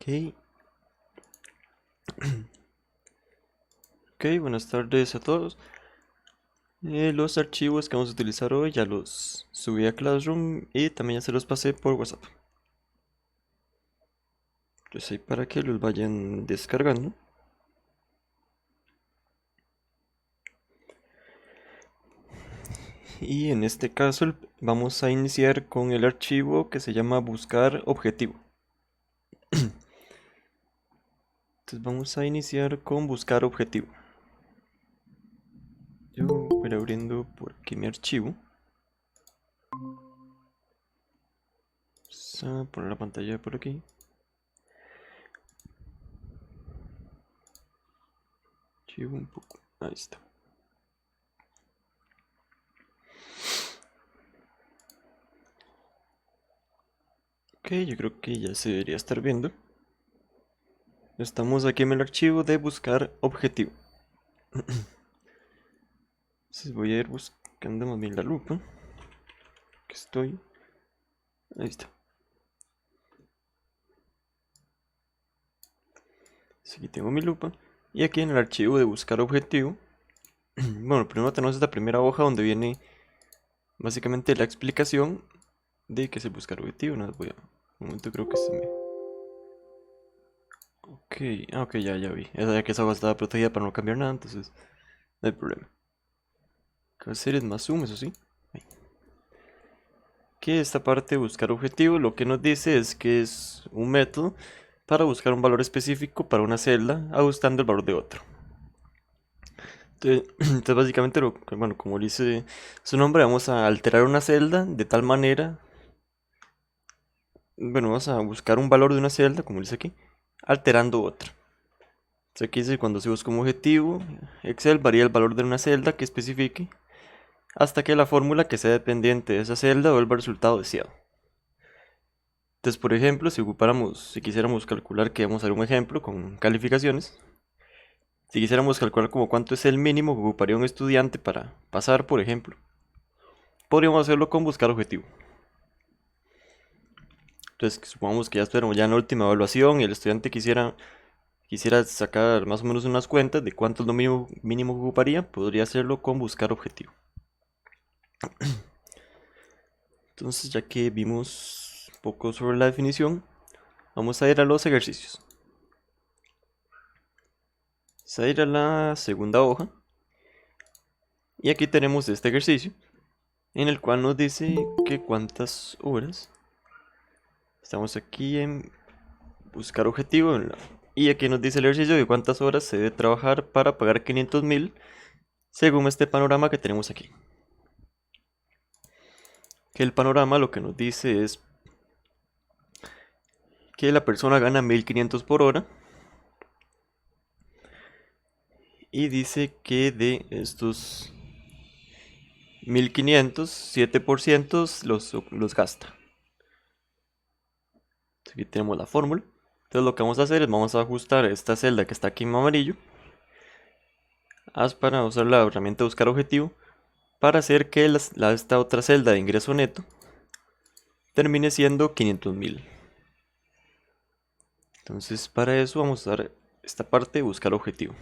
Ok, ok, buenas tardes a todos. Los archivos que vamos a utilizar hoy ya los subí a Classroom y también ya se los pasé por WhatsApp. Entonces ahí para que los vayan descargando. Y en este caso vamos a iniciar con el archivo que se llama buscar objetivo. Entonces vamos a iniciar con buscar objetivo. Yo voy abriendo por aquí mi archivo. Vamos a poner la pantalla por aquí. Archivo un poco. Ahí está. Ok, yo creo que ya se debería estar viendo. Estamos aquí en el archivo de buscar objetivo. Entonces voy a ir buscando más bien la lupa. Aquí estoy. Ahí está. Aquí tengo mi lupa. Y aquí en el archivo de buscar objetivo. Bueno, primero tenemos esta primera hoja donde viene básicamente la explicación de qué es el buscar objetivo. No, voy a... Un momento, creo que se me... Ok, ok, ya vi. Ya que esa hoja estaba protegida para no cambiar nada, entonces no hay problema. Hacer es más zoom, eso sí. Ahí. Que esta parte de buscar objetivo lo que nos dice es que es un método para buscar un valor específico para una celda ajustando el valor de otro. Entonces básicamente, bueno, como dice su nombre, vamos a alterar una celda de tal manera, bueno, vamos a buscar un valor de una celda, como dice aquí, alterando otra. Entonces aquí dice cuando se busca un objetivo, Excel varía el valor de una celda que especifique hasta que la fórmula que sea dependiente de esa celda vuelva el resultado deseado. Entonces, por ejemplo, si quisiéramos calcular, que vamos a hacer un ejemplo con calificaciones, si quisiéramos calcular como cuánto es el mínimo que ocuparía un estudiante para pasar, por ejemplo, podríamos hacerlo con buscar objetivo. Entonces, supongamos que ya estuviéramos ya en la última evaluación y el estudiante quisiera sacar más o menos unas cuentas de cuánto es lo mínimo que ocuparía, podría hacerlo con buscar objetivo. Entonces, ya que vimos un poco sobre la definición, vamos a ir a los ejercicios. Vamos a ir a la segunda hoja. Y aquí tenemos este ejercicio, en el cual nos dice que cuántas horas. Estamos aquí en buscar objetivo, y aquí nos dice el ejercicio de cuántas horas se debe trabajar para pagar 500.000 según este panorama que tenemos aquí. Que el panorama lo que nos dice es que la persona gana 1.500 por hora. Y dice que de estos 1.500, 7% los gasta. Aquí tenemos la fórmula. Entonces lo que vamos a hacer es vamos a ajustar esta celda que está aquí en amarillo. Para usar la herramienta buscar objetivo para hacer que esta otra celda de ingreso neto termine siendo 500.000. Entonces para eso vamos a usar esta parte de buscar objetivo.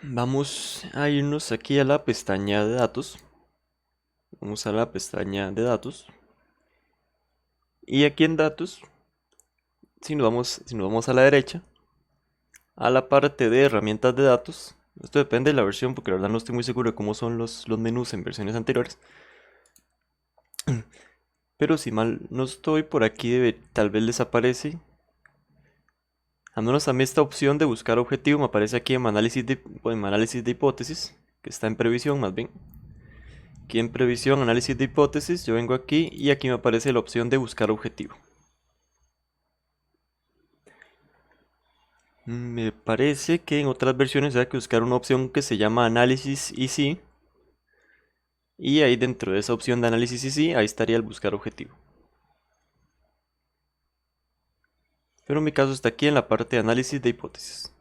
Vamos a irnos aquí a la pestaña de datos. Vamos a la pestaña de datos. Y aquí en datos, si nos vamos a la derecha, a la parte de herramientas de datos, esto depende de la versión porque la verdad no estoy muy seguro de cómo son los menús en versiones anteriores. Pero si mal no estoy, por aquí tal vez les aparece. Al menos a mí esta opción de buscar objetivo me aparece aquí en análisis de hipótesis, que está en previsión más bien. Aquí en previsión, análisis de hipótesis, yo vengo aquí y aquí me aparece la opción de buscar objetivo. Me parece que en otras versiones hay que buscar una opción que se llama análisis easy. Y ahí dentro de esa opción de análisis easy, ahí estaría el buscar objetivo. Pero en mi caso está aquí en la parte de análisis de hipótesis.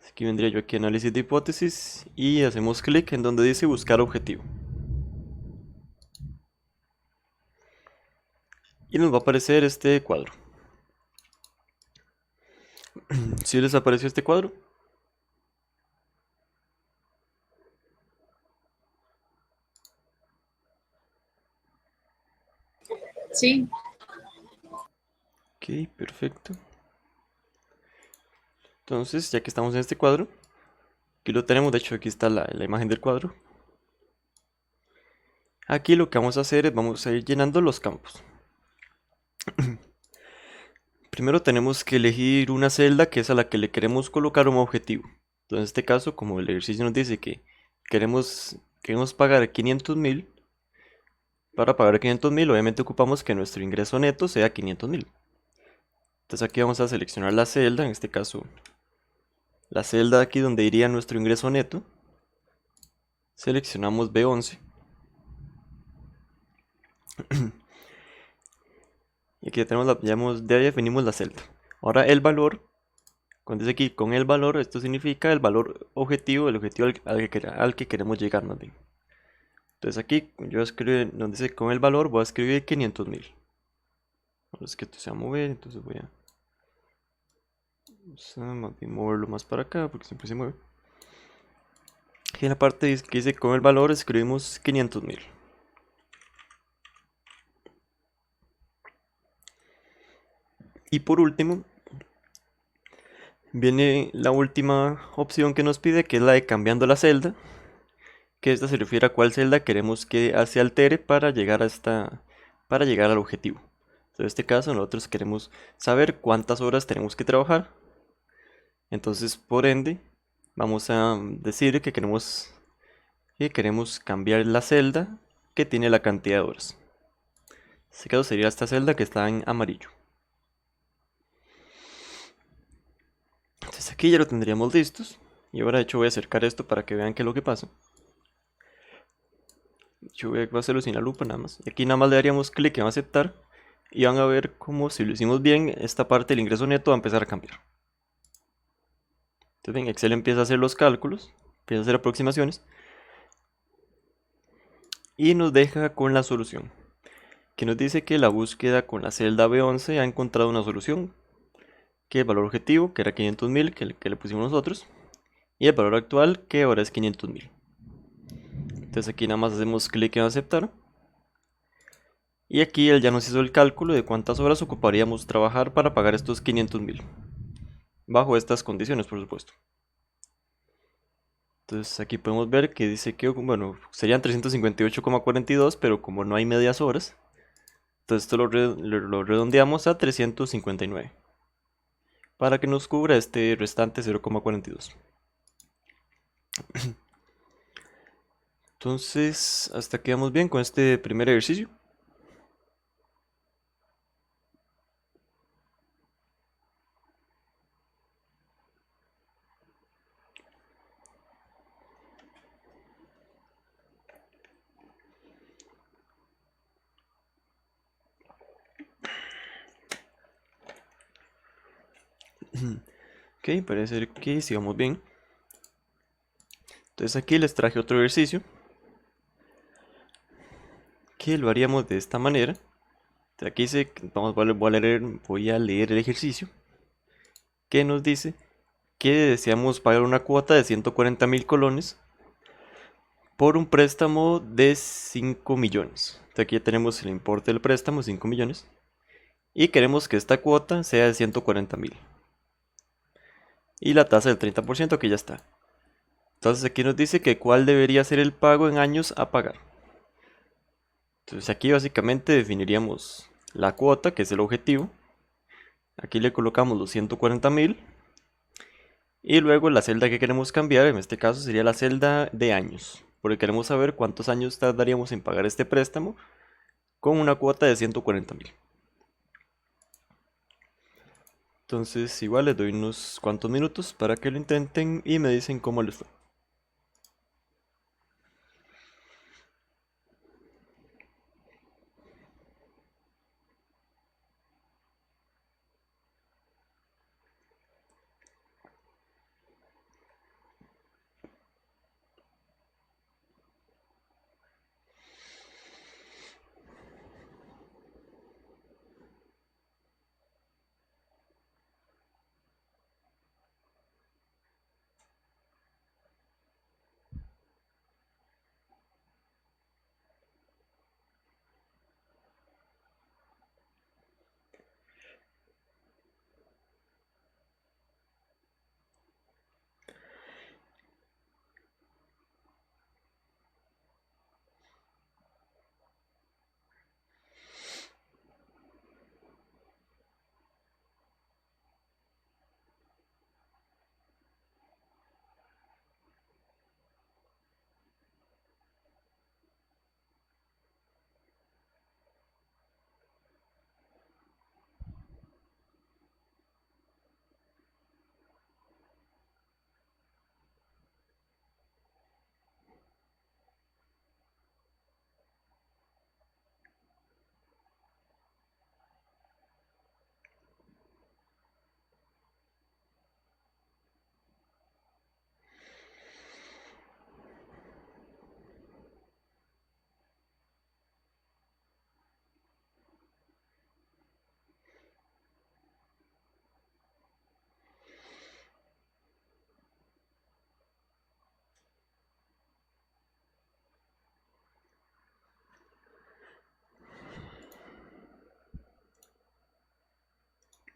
Aquí vendría yo aquí a análisis de hipótesis y hacemos clic en donde dice buscar objetivo. y nos va a aparecer este cuadro. ¿Sí les apareció este cuadro? Sí. Ok, perfecto. Entonces, ya que estamos en este cuadro, aquí lo tenemos, de hecho aquí está la imagen del cuadro. Aquí lo que vamos a hacer es vamos a ir llenando los campos. Primero tenemos que elegir una celda que es a la que le queremos colocar un objetivo. Entonces, en este caso, como el ejercicio nos dice que queremos pagar 500.000, para pagar 500.000 obviamente ocupamos que nuestro ingreso neto sea 500.000. Entonces aquí vamos a seleccionar la celda, en este caso la celda aquí donde iría nuestro ingreso neto. Seleccionamos B11. Y aquí ya tenemos ya definimos la celda. Ahora el valor, cuando dice aquí con el valor, esto significa el valor objetivo, el objetivo al que queremos llegar más bien. Entonces aquí yo escribo, donde dice con el valor, voy a escribir 500.000. Ahora es que esto se va a mover, entonces vamos a más bien moverlo más para acá, porque siempre se mueve. Aquí en la parte que dice con el valor escribimos 500.000. Y por último, viene la última opción que nos pide, que es la de cambiando la celda, que esta se refiere a cuál celda queremos que se altere para llegar para llegar al objetivo. Entonces, en este caso nosotros queremos saber cuántas horas tenemos que trabajar. Entonces, por ende, vamos a decir que queremos cambiar la celda que tiene la cantidad de horas. En este caso sería esta celda que está en amarillo. Entonces aquí ya lo tendríamos listos. Y ahora de hecho voy a acercar esto para que vean qué es lo que pasa. Yo voy a hacerlo sin la lupa nada más. Y aquí nada más le daríamos clic en aceptar. Y van a ver como si lo hicimos bien, esta parte del ingreso neto va a empezar a cambiar. Entonces bien, Excel empieza a hacer los cálculos, empieza a hacer aproximaciones. Y nos deja con la solución, que nos dice que la búsqueda con la celda B11 ha encontrado una solución, que el valor objetivo, que era 500.000, que le pusimos nosotros, y el valor actual, que ahora es 500.000. Entonces aquí nada más hacemos clic en aceptar. Y aquí él ya nos hizo el cálculo de cuántas horas ocuparíamos trabajar para pagar estos 500.000. Bajo estas condiciones, por supuesto. Entonces aquí podemos ver que dice que, bueno, serían 358,42, pero como no hay medias horas, entonces esto lo redondeamos a 359, para que nos cubra este restante 0,42. Entonces, hasta aquí vamos bien con este primer ejercicio. Ok, parece ser que sigamos bien. Entonces aquí les traje otro ejercicio, que lo haríamos de esta manera. Aquí dice, voy a leer el ejercicio, que nos dice que deseamos pagar una cuota de 140.000 colones por un préstamo de 5 millones. Entonces aquí ya tenemos el importe del préstamo, 5 millones, y queremos que esta cuota sea de 140.000. Y la tasa del 30% que ya está. Entonces aquí nos dice que cuál debería ser el pago en años a pagar. Entonces aquí básicamente definiríamos la cuota, que es el objetivo. Aquí le colocamos los 140.000. Y luego la celda que queremos cambiar, en este caso sería la celda de años. Porque queremos saber cuántos años tardaríamos en pagar este préstamo con una cuota de 140.000. Entonces igual les doy unos cuantos minutos para que lo intenten y me dicen cómo les fue.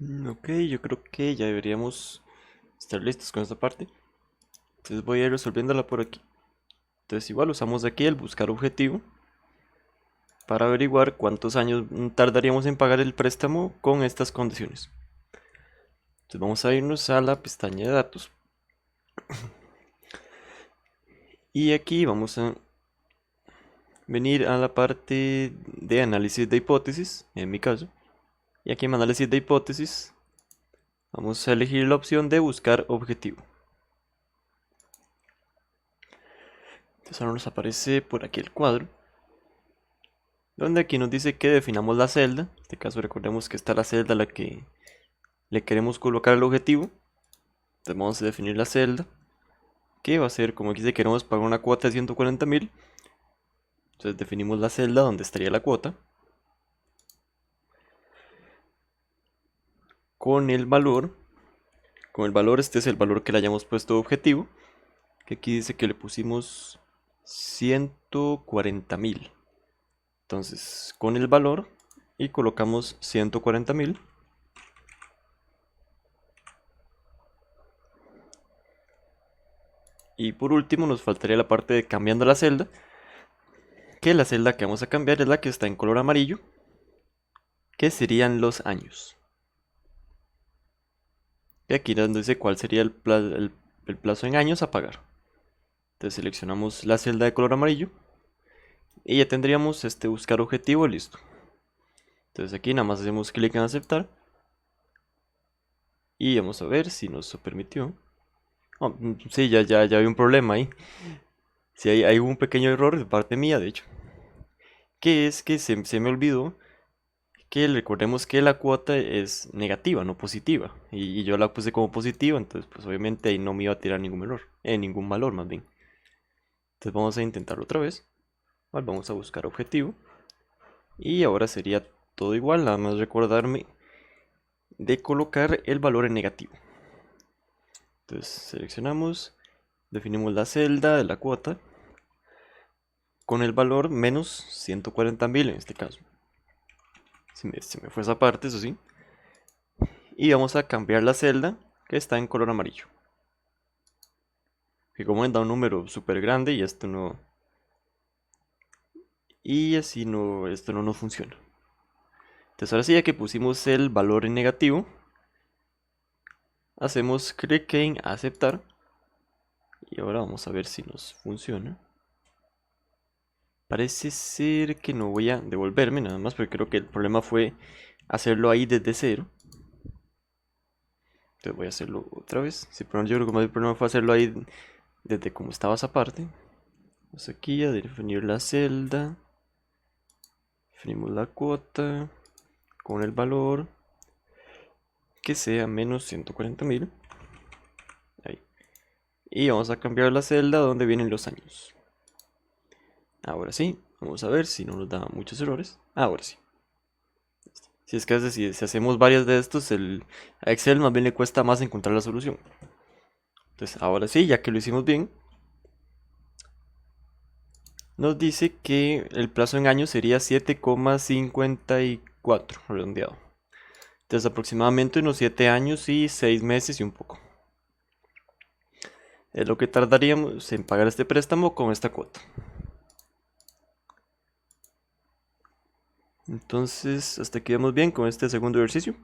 Ok, yo creo que ya deberíamos estar listos con esta parte. Entonces voy a ir resolviéndola por aquí. Entonces igual usamos aquí el buscar objetivo para averiguar cuántos años tardaríamos en pagar el préstamo con estas condiciones. Entonces vamos a irnos a la pestaña de datos. Y aquí vamos a venir a la parte de análisis de hipótesis, en mi caso. Y aquí en análisis de hipótesis vamos a elegir la opción de buscar objetivo. Entonces ahora nos aparece por aquí el cuadro, donde aquí nos dice que definamos la celda. En este caso recordemos que está la celda a la que le queremos colocar el objetivo. Entonces vamos a definir la celda, que va a ser, como aquí dice, queremos pagar una cuota de 140.000. Entonces definimos la celda donde estaría la cuota, con el valor. Con el valor, este es el valor que le hayamos puesto de objetivo, que aquí dice que le pusimos 140.000. Entonces con el valor y colocamos 140.000. Y por último nos faltaría la parte de cambiando la celda, que la celda que vamos a cambiar es la que está en color amarillo, que serían los años. Y aquí nos dice cuál sería el plazo en años a pagar. Entonces seleccionamos la celda de color amarillo y ya tendríamos este buscar objetivo listo. Entonces aquí nada más hacemos clic en aceptar y vamos a ver si nos lo permitió. Oh, sí, ya hay un problema ahí. Sí, hay un pequeño error de parte mía, de hecho. Que es que se me olvidó que recordemos que la cuota es negativa, no positiva. Y yo la puse como positiva, entonces pues obviamente ahí no me iba a tirar ningún error. Ningún valor más bien. Entonces vamos a intentarlo otra vez. Vamos a buscar objetivo. Y ahora sería todo igual, nada más recordarme de colocar el valor en negativo. Entonces seleccionamos, definimos la celda de la cuota con el valor menos 140.000 en este caso. Se me fue esa parte, eso sí. Y vamos a cambiar la celda que está en color amarillo. Que como da un número súper grande y esto no... Y así no, esto no nos funciona. Entonces ahora sí, ya que pusimos el valor en negativo, hacemos clic en aceptar. Y ahora vamos a ver si nos funciona. Parece ser que no voy a devolverme nada más, porque creo que el problema fue hacerlo ahí desde cero. Entonces voy a hacerlo otra vez. Sí, pero yo creo que más el problema fue hacerlo ahí desde como estaba esa parte. Vamos aquí a definir la celda. Definimos la cuota con el valor que sea menos 140.000. Ahí. Y vamos a cambiar la celda donde vienen los años. Ahora sí, vamos a ver si no nos da muchos errores. Ahora sí. Si es que a veces si hacemos varias de estos, a Excel más bien le cuesta más encontrar la solución. Entonces ahora sí, ya que lo hicimos bien, nos dice que el plazo en años sería 7,54 redondeado. Entonces aproximadamente unos 7 años y 6 meses y un poco. Es lo que tardaríamos en pagar este préstamo con esta cuota. Entonces hasta aquí vamos bien con este segundo ejercicio.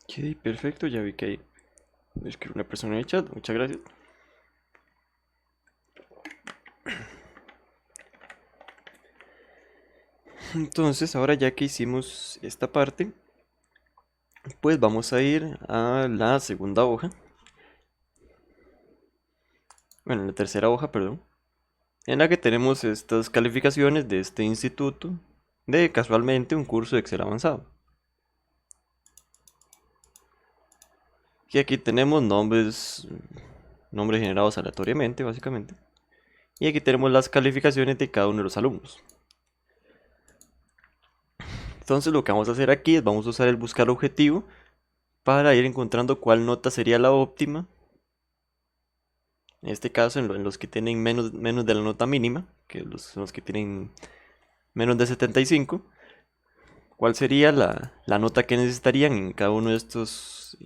Ok, perfecto, ya vi que hay una persona en el chat, muchas gracias. Entonces ahora ya que hicimos esta parte, pues vamos a ir a la segunda hoja. Bueno, la tercera hoja, perdón. En la que tenemos estas calificaciones de este instituto de casualmente un curso de Excel avanzado. Y aquí tenemos nombres nombres generados aleatoriamente, básicamente. Y aquí tenemos las calificaciones de cada uno de los alumnos. Entonces lo que vamos a hacer aquí es vamos a usar el buscar objetivo para ir encontrando cuál nota sería la óptima. En este caso en los que tienen menos de la nota mínima, que los que tienen menos de 75. ¿Cuál sería la nota que necesitarían en cada uno de estos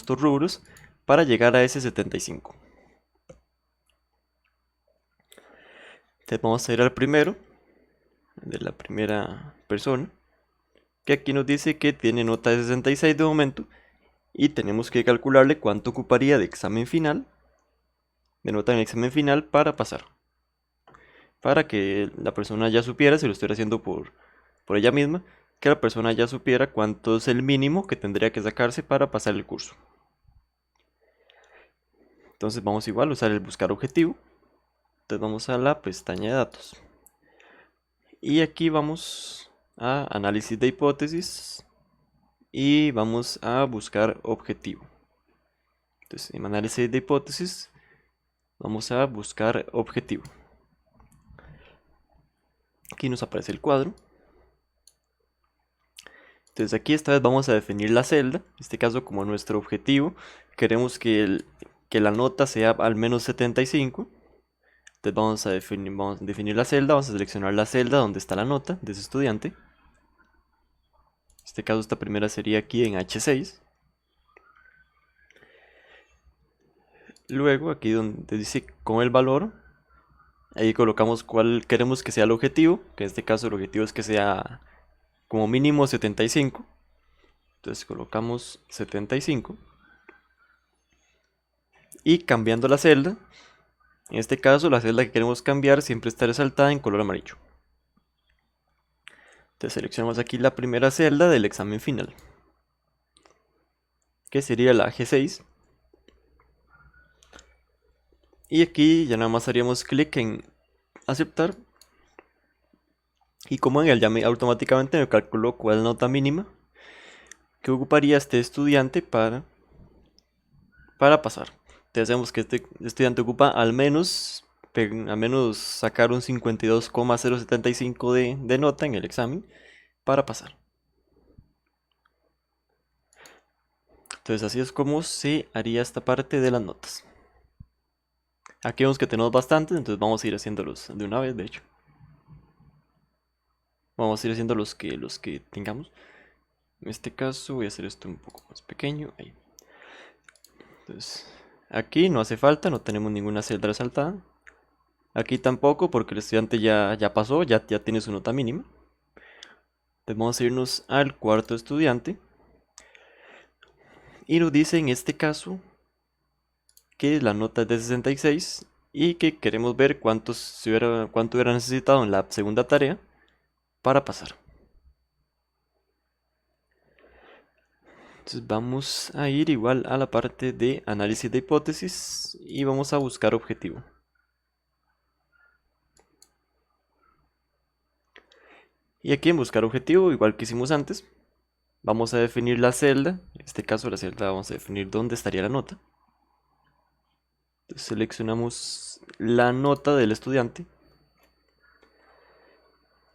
rubros para llegar a ese 75? Entonces vamos a ir al primero, de la primera persona, que aquí nos dice que tiene nota de 66 de momento y tenemos que calcularle cuánto ocuparía de examen final, de nota en el examen final para pasar. Para que la persona ya supiera, si lo estuviera haciendo por ella misma, que la persona ya supiera cuánto es el mínimo que tendría que sacarse para pasar el curso. Entonces vamos igual a usar el buscar objetivo. Entonces vamos a la pestaña de datos. Y aquí vamos a análisis de hipótesis y vamos a buscar objetivo. Entonces en análisis de hipótesis vamos a buscar objetivo. Aquí nos aparece el cuadro. Entonces aquí esta vez vamos a definir la celda. En este caso, como nuestro objetivo queremos que la nota sea al menos 75. Entonces vamos a definir la celda, vamos a seleccionar la celda donde está la nota de ese estudiante. En este caso esta primera sería aquí en H6. Luego aquí donde dice con el valor, ahí colocamos cuál queremos que sea el objetivo, que en este caso el objetivo es que sea como mínimo 75. Entonces colocamos 75. Y cambiando la celda, en este caso la celda que queremos cambiar siempre está resaltada en color amarillo. Entonces seleccionamos aquí la primera celda del examen final, que sería la G6. Y aquí ya nada más haríamos clic en aceptar. Y como en él ya automáticamente me calculó cuál es la nota mínima que ocuparía este estudiante para pasar. Entonces vemos que este estudiante ocupa al menos sacar un 52,075 de nota en el examen para pasar. Entonces así es como se haría esta parte de las notas. Aquí vemos que tenemos bastantes, entonces vamos a ir haciéndolos de una vez, de hecho. Vamos a ir haciendo los que tengamos. En este caso voy a hacer esto un poco más pequeño. Ahí. Entonces, aquí no hace falta, no tenemos ninguna celda resaltada. Aquí tampoco, porque el estudiante ya pasó, ya tiene su nota mínima. Entonces vamos a irnos al cuarto estudiante. Y nos dice en este caso que la nota es de 66 y que queremos ver cuánto hubiera necesitado en la segunda tarea para pasar. Entonces vamos a ir igual a la parte de análisis de hipótesis y vamos a buscar objetivo. Y aquí en buscar objetivo, igual que hicimos antes, vamos a definir la celda. En este caso la celda vamos a definir dónde estaría la nota. Entonces seleccionamos la nota del estudiante. En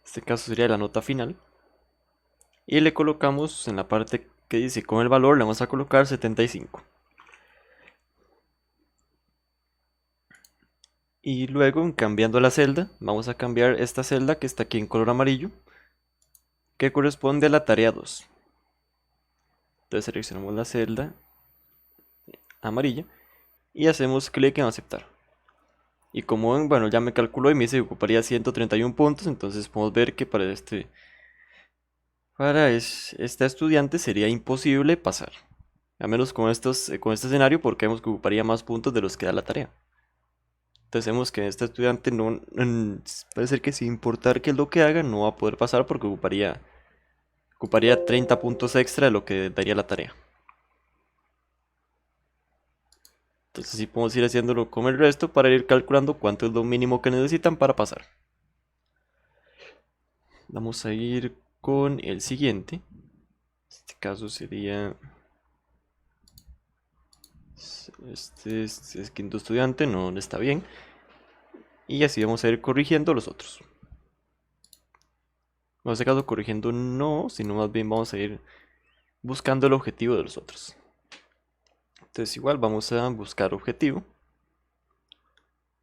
este caso sería la nota final. Y le colocamos en la parte que dice con el valor, le vamos a colocar 75. Y luego, cambiando la celda, vamos a cambiar esta celda que está aquí en color amarillo, que corresponde a la tarea 2. Entonces seleccionamos la celda amarilla y hacemos clic en aceptar. Y como ven, bueno, ya me calculó y me dice que ocuparía 131 puntos, entonces podemos ver que para este estudiante sería imposible pasar. A menos con este escenario, porque vemos que ocuparía más puntos de los que da la tarea. Entonces vemos que este estudiante puede ser que sin importar qué es lo que haga, no va a poder pasar porque ocuparía 30 puntos extra de lo que daría la tarea. Entonces sí podemos ir haciéndolo con el resto para ir calculando cuánto es lo mínimo que necesitan para pasar. Vamos a ir con el siguiente. En este caso sería Este es quinto estudiante, no está bien. Y así vamos a ir corrigiendo los otros. En este caso corrigiendo no, sino más bien vamos a ir buscando el objetivo de los otros. Entonces igual vamos a buscar objetivo.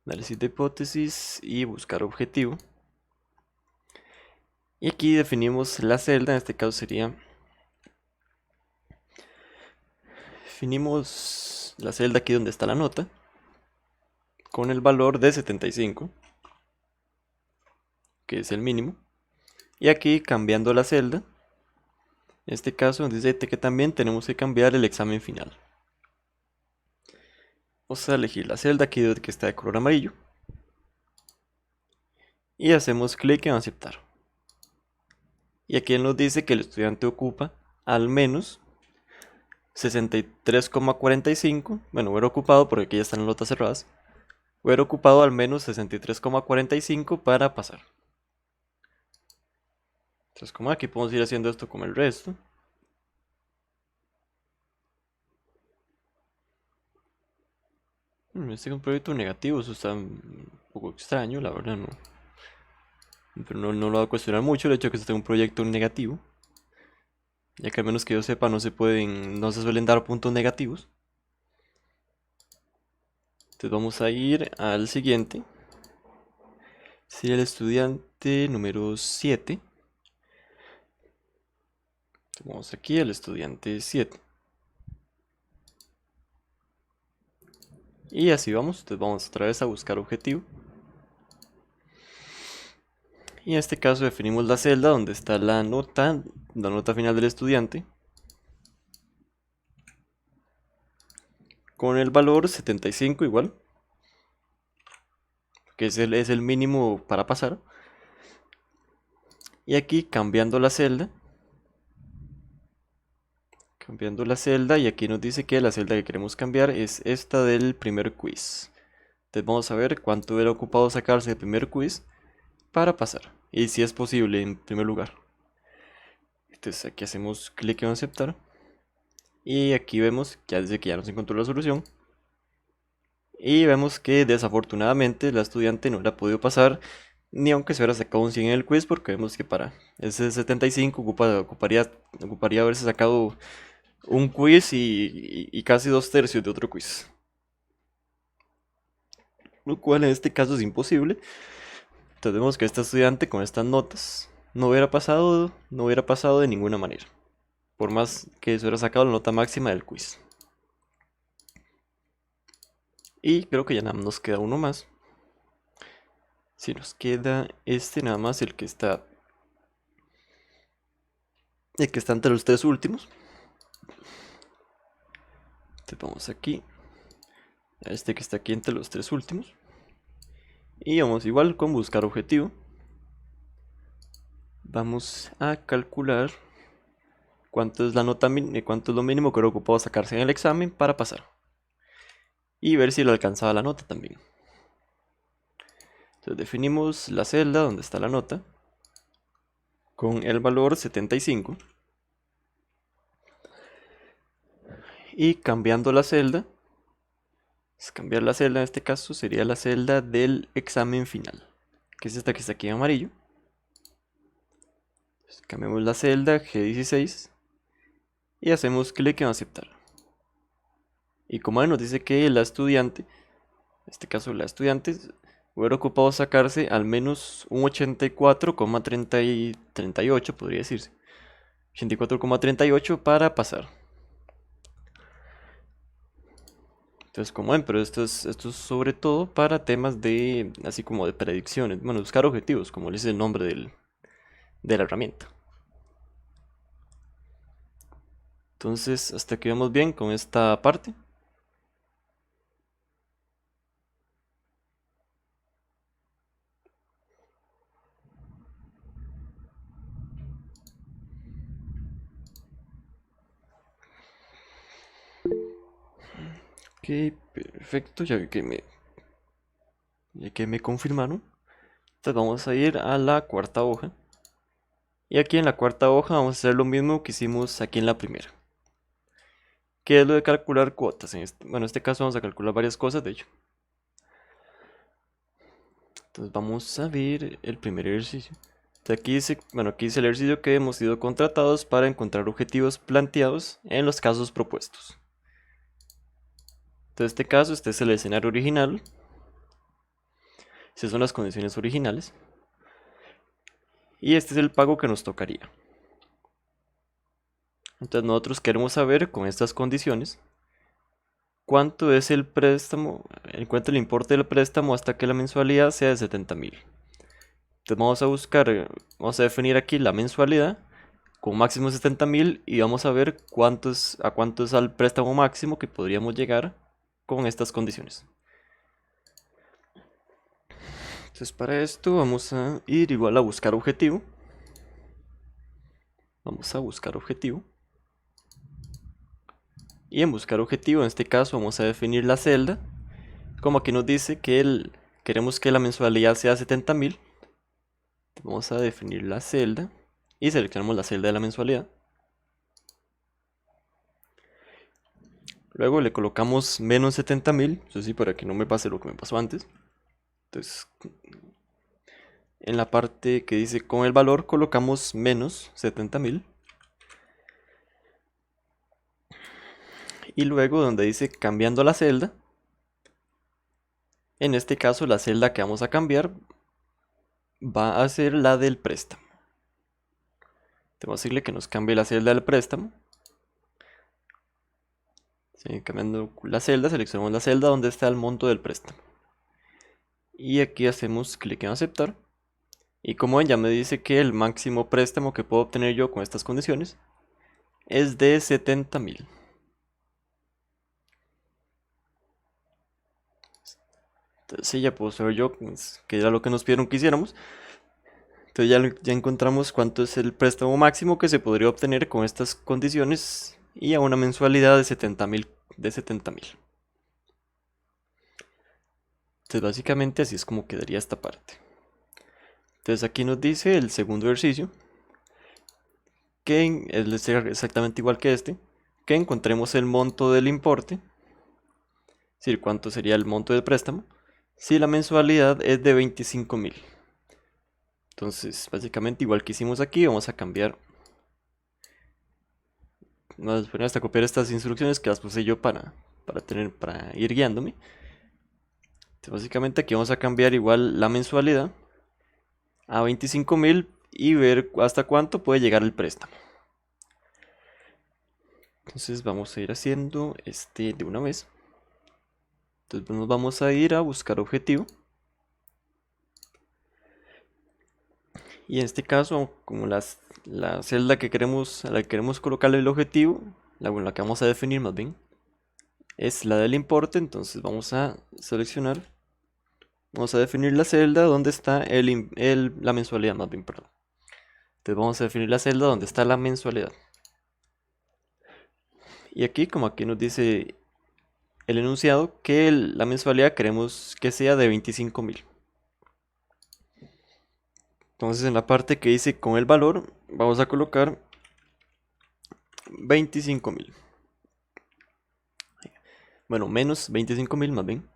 Análisis de hipótesis y buscar objetivo. Y aquí definimos la celda, en este caso sería... Definimos la celda aquí donde está la nota, con el valor de 75, que es el mínimo. Y aquí cambiando la celda, en este caso dice que también tenemos que cambiar el examen final. Vamos a elegir la celda aquí que está de color amarillo. Y hacemos clic en aceptar. Y aquí nos dice que el estudiante ocupa al menos 63,45. Bueno, hubiera ocupado porque aquí ya están las notas cerradas. Hubiera ocupado al menos 63,45 para pasar. Entonces, como aquí podemos ir haciendo esto como el resto. Este es un proyecto negativo, eso está un poco extraño, la verdad no. Pero no lo voy a cuestionar mucho el hecho de que este sea un proyecto negativo. Ya que al menos que yo sepa no se suelen dar puntos negativos. Entonces vamos a ir al siguiente. Sería el estudiante número 7. Vamos aquí al estudiante 7. Y así vamos, entonces vamos otra vez a buscar objetivo. Y en este caso definimos la celda donde está la nota final del estudiante. Con el valor 75 igual. Que es el mínimo para pasar. Y aquí cambiando la celda. Y aquí nos dice que la celda que queremos cambiar es esta del primer quiz. Entonces vamos a ver cuánto hubiera ocupado sacarse el primer quiz para pasar. Y si es posible en primer lugar. Entonces aquí hacemos clic en aceptar. Y aquí vemos que ya dice que ya nos encontró la solución. Y vemos que desafortunadamente la estudiante no la ha podido pasar, ni aunque se hubiera sacado un 100 en el quiz, porque vemos que para ese 75 ocuparía haberse sacado un quiz y casi 2/3 de otro quiz. Lo cual en este caso es imposible. Entonces vemos que esta estudiante con estas notas no hubiera pasado de ninguna manera. Por más que se hubiera sacado la nota máxima del quiz. Y creo que ya nada más nos queda uno más. Si nos queda este nada más, el que está entre los tres últimos. Entonces vamos aquí a este que está aquí entre los tres últimos. Y vamos igual con buscar objetivo. Vamos a calcular cuánto es cuánto es lo mínimo que hubiera ocupado sacarse en el examen para pasar. Y ver si le alcanzaba la nota también. Entonces definimos la celda donde está la nota con el valor 75. Y cambiando la celda, cambiar la celda en este caso sería la celda del examen final, que es esta que está aquí en amarillo. Entonces, cambiamos la celda G16 y hacemos clic en aceptar. Y como nos dice que la estudiante, en este caso la estudiante, hubiera ocupado sacarse al menos un 84,38, podría decirse. 84,38 para pasar. Entonces, como ven, pero esto es sobre todo para temas de, así como de predicciones, bueno, buscar objetivos, como dice el nombre de la herramienta. Entonces, hasta aquí vamos bien con esta parte. Ok, perfecto, ya que me confirmaron. Entonces vamos a ir a la cuarta hoja. Y aquí en la cuarta hoja vamos a hacer lo mismo que hicimos aquí en la primera. ¿Qué es lo de calcular cuotas? Bueno, en este caso vamos a calcular varias cosas, de hecho. Entonces vamos a ver el primer ejercicio. Aquí dice, bueno, aquí dice el ejercicio que hemos sido contratados para encontrar objetivos planteados en los casos propuestos. Entonces, en este caso, este es el escenario original. Estas son las condiciones originales. Y este es el pago que nos tocaría. Entonces nosotros queremos saber con estas condiciones cuánto es el préstamo, en cuanto el importe del préstamo hasta que la mensualidad sea de 70.000. Entonces vamos a definir aquí la mensualidad con máximo 70.000 y vamos a ver a cuánto es el préstamo máximo que podríamos llegar con estas condiciones. Entonces para esto vamos a ir igual a buscar objetivo. Vamos a buscar objetivo. Y en buscar objetivo, en este caso vamos a definir la celda. Como aquí nos dice que queremos que la mensualidad sea 70.000. Vamos a definir la celda y seleccionamos la celda de la mensualidad. Luego le colocamos menos 70.000, eso sí, para que no me pase lo que me pasó antes. Entonces, en la parte que dice con el valor colocamos menos 70.000. Y luego donde dice cambiando la celda, en este caso la celda que vamos a cambiar va a ser la del préstamo. Vamos a decirle que nos cambie la celda del préstamo. Cambiando la celda, seleccionamos la celda donde está el monto del préstamo. Y aquí hacemos clic en aceptar. Y como ven, ya me dice que el máximo préstamo que puedo obtener yo con estas condiciones es de 70.000. Entonces sí, ya puedo saber yo que era lo que nos pidieron que hiciéramos. Entonces ya encontramos cuánto es el préstamo máximo que se podría obtener con estas condiciones y a una mensualidad de 70.000. Entonces básicamente así es como quedaría esta parte. Entonces aquí nos dice el segundo ejercicio, que es exactamente igual que este, que encontremos el monto del importe, es decir, cuánto sería el monto del préstamo, si la mensualidad es de 25.000. Entonces básicamente igual que hicimos aquí, vamos a cambiar, vamos a poner hasta copiar estas instrucciones que las puse yo para ir guiándome. Entonces, básicamente aquí vamos a cambiar igual la mensualidad a 25.000 y ver hasta cuánto puede llegar el préstamo. Entonces vamos a ir haciendo de una vez. Entonces nos vamos a ir a buscar objetivo. Y en este caso, como la celda a la que queremos colocarle el objetivo, la que vamos a definir más bien, es la del importe. Entonces vamos a seleccionar, vamos a definir la celda donde está la mensualidad, más bien, perdón. Entonces vamos a definir la celda donde está la mensualidad. Y aquí, como aquí nos dice el enunciado, que la mensualidad queremos que sea de 25.000. Entonces en la parte que dice con el valor, vamos a colocar 25.000. Bueno, menos 25.000 más bien.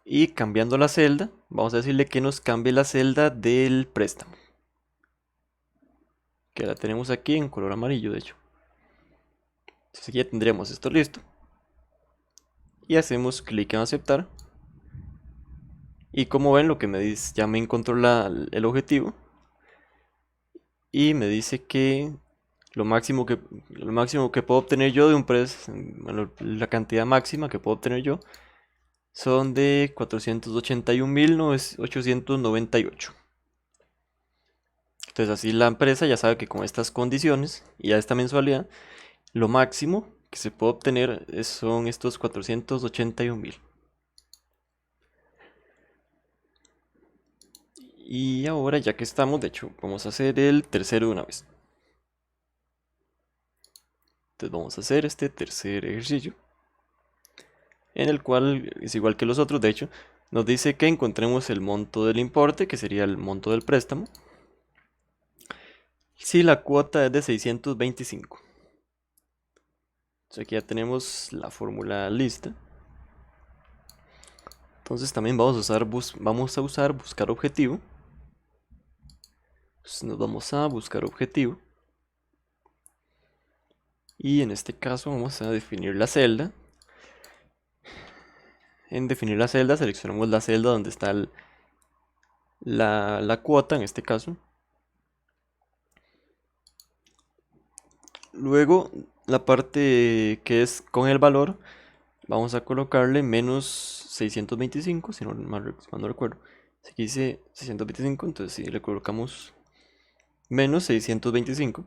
Y cambiando la celda, vamos a decirle que nos cambie la celda del préstamo. Que la tenemos aquí en color amarillo, de hecho. Entonces aquí ya tendremos esto listo. Y hacemos clic en aceptar. Y como ven, lo que me dice, ya me encontró el objetivo. Y me dice que lo máximo que puedo obtener yo de un préstamo, la cantidad máxima que puedo obtener yo, son de 481.898. Entonces así la empresa ya sabe que con estas condiciones y a esta mensualidad, lo máximo que se puede obtener son estos 481.000. Y ahora, ya que estamos, de hecho, vamos a hacer el tercero de una vez. Entonces vamos a hacer este tercer ejercicio, en el cual es igual que los otros. De hecho, nos dice que encontremos el monto del importe, que sería el monto del préstamo, si la cuota es de 625. Entonces aquí ya tenemos la fórmula lista. Entonces también vamos a usar buscar objetivo. Entonces nos vamos a buscar objetivo. Y en este caso vamos a definir la celda. En definir la celda seleccionamos la celda donde está la cuota en este caso. Luego la parte que es con el valor, vamos a colocarle menos 625, si no mal no recuerdo. Si aquí dice 625, entonces si le colocamos menos 625.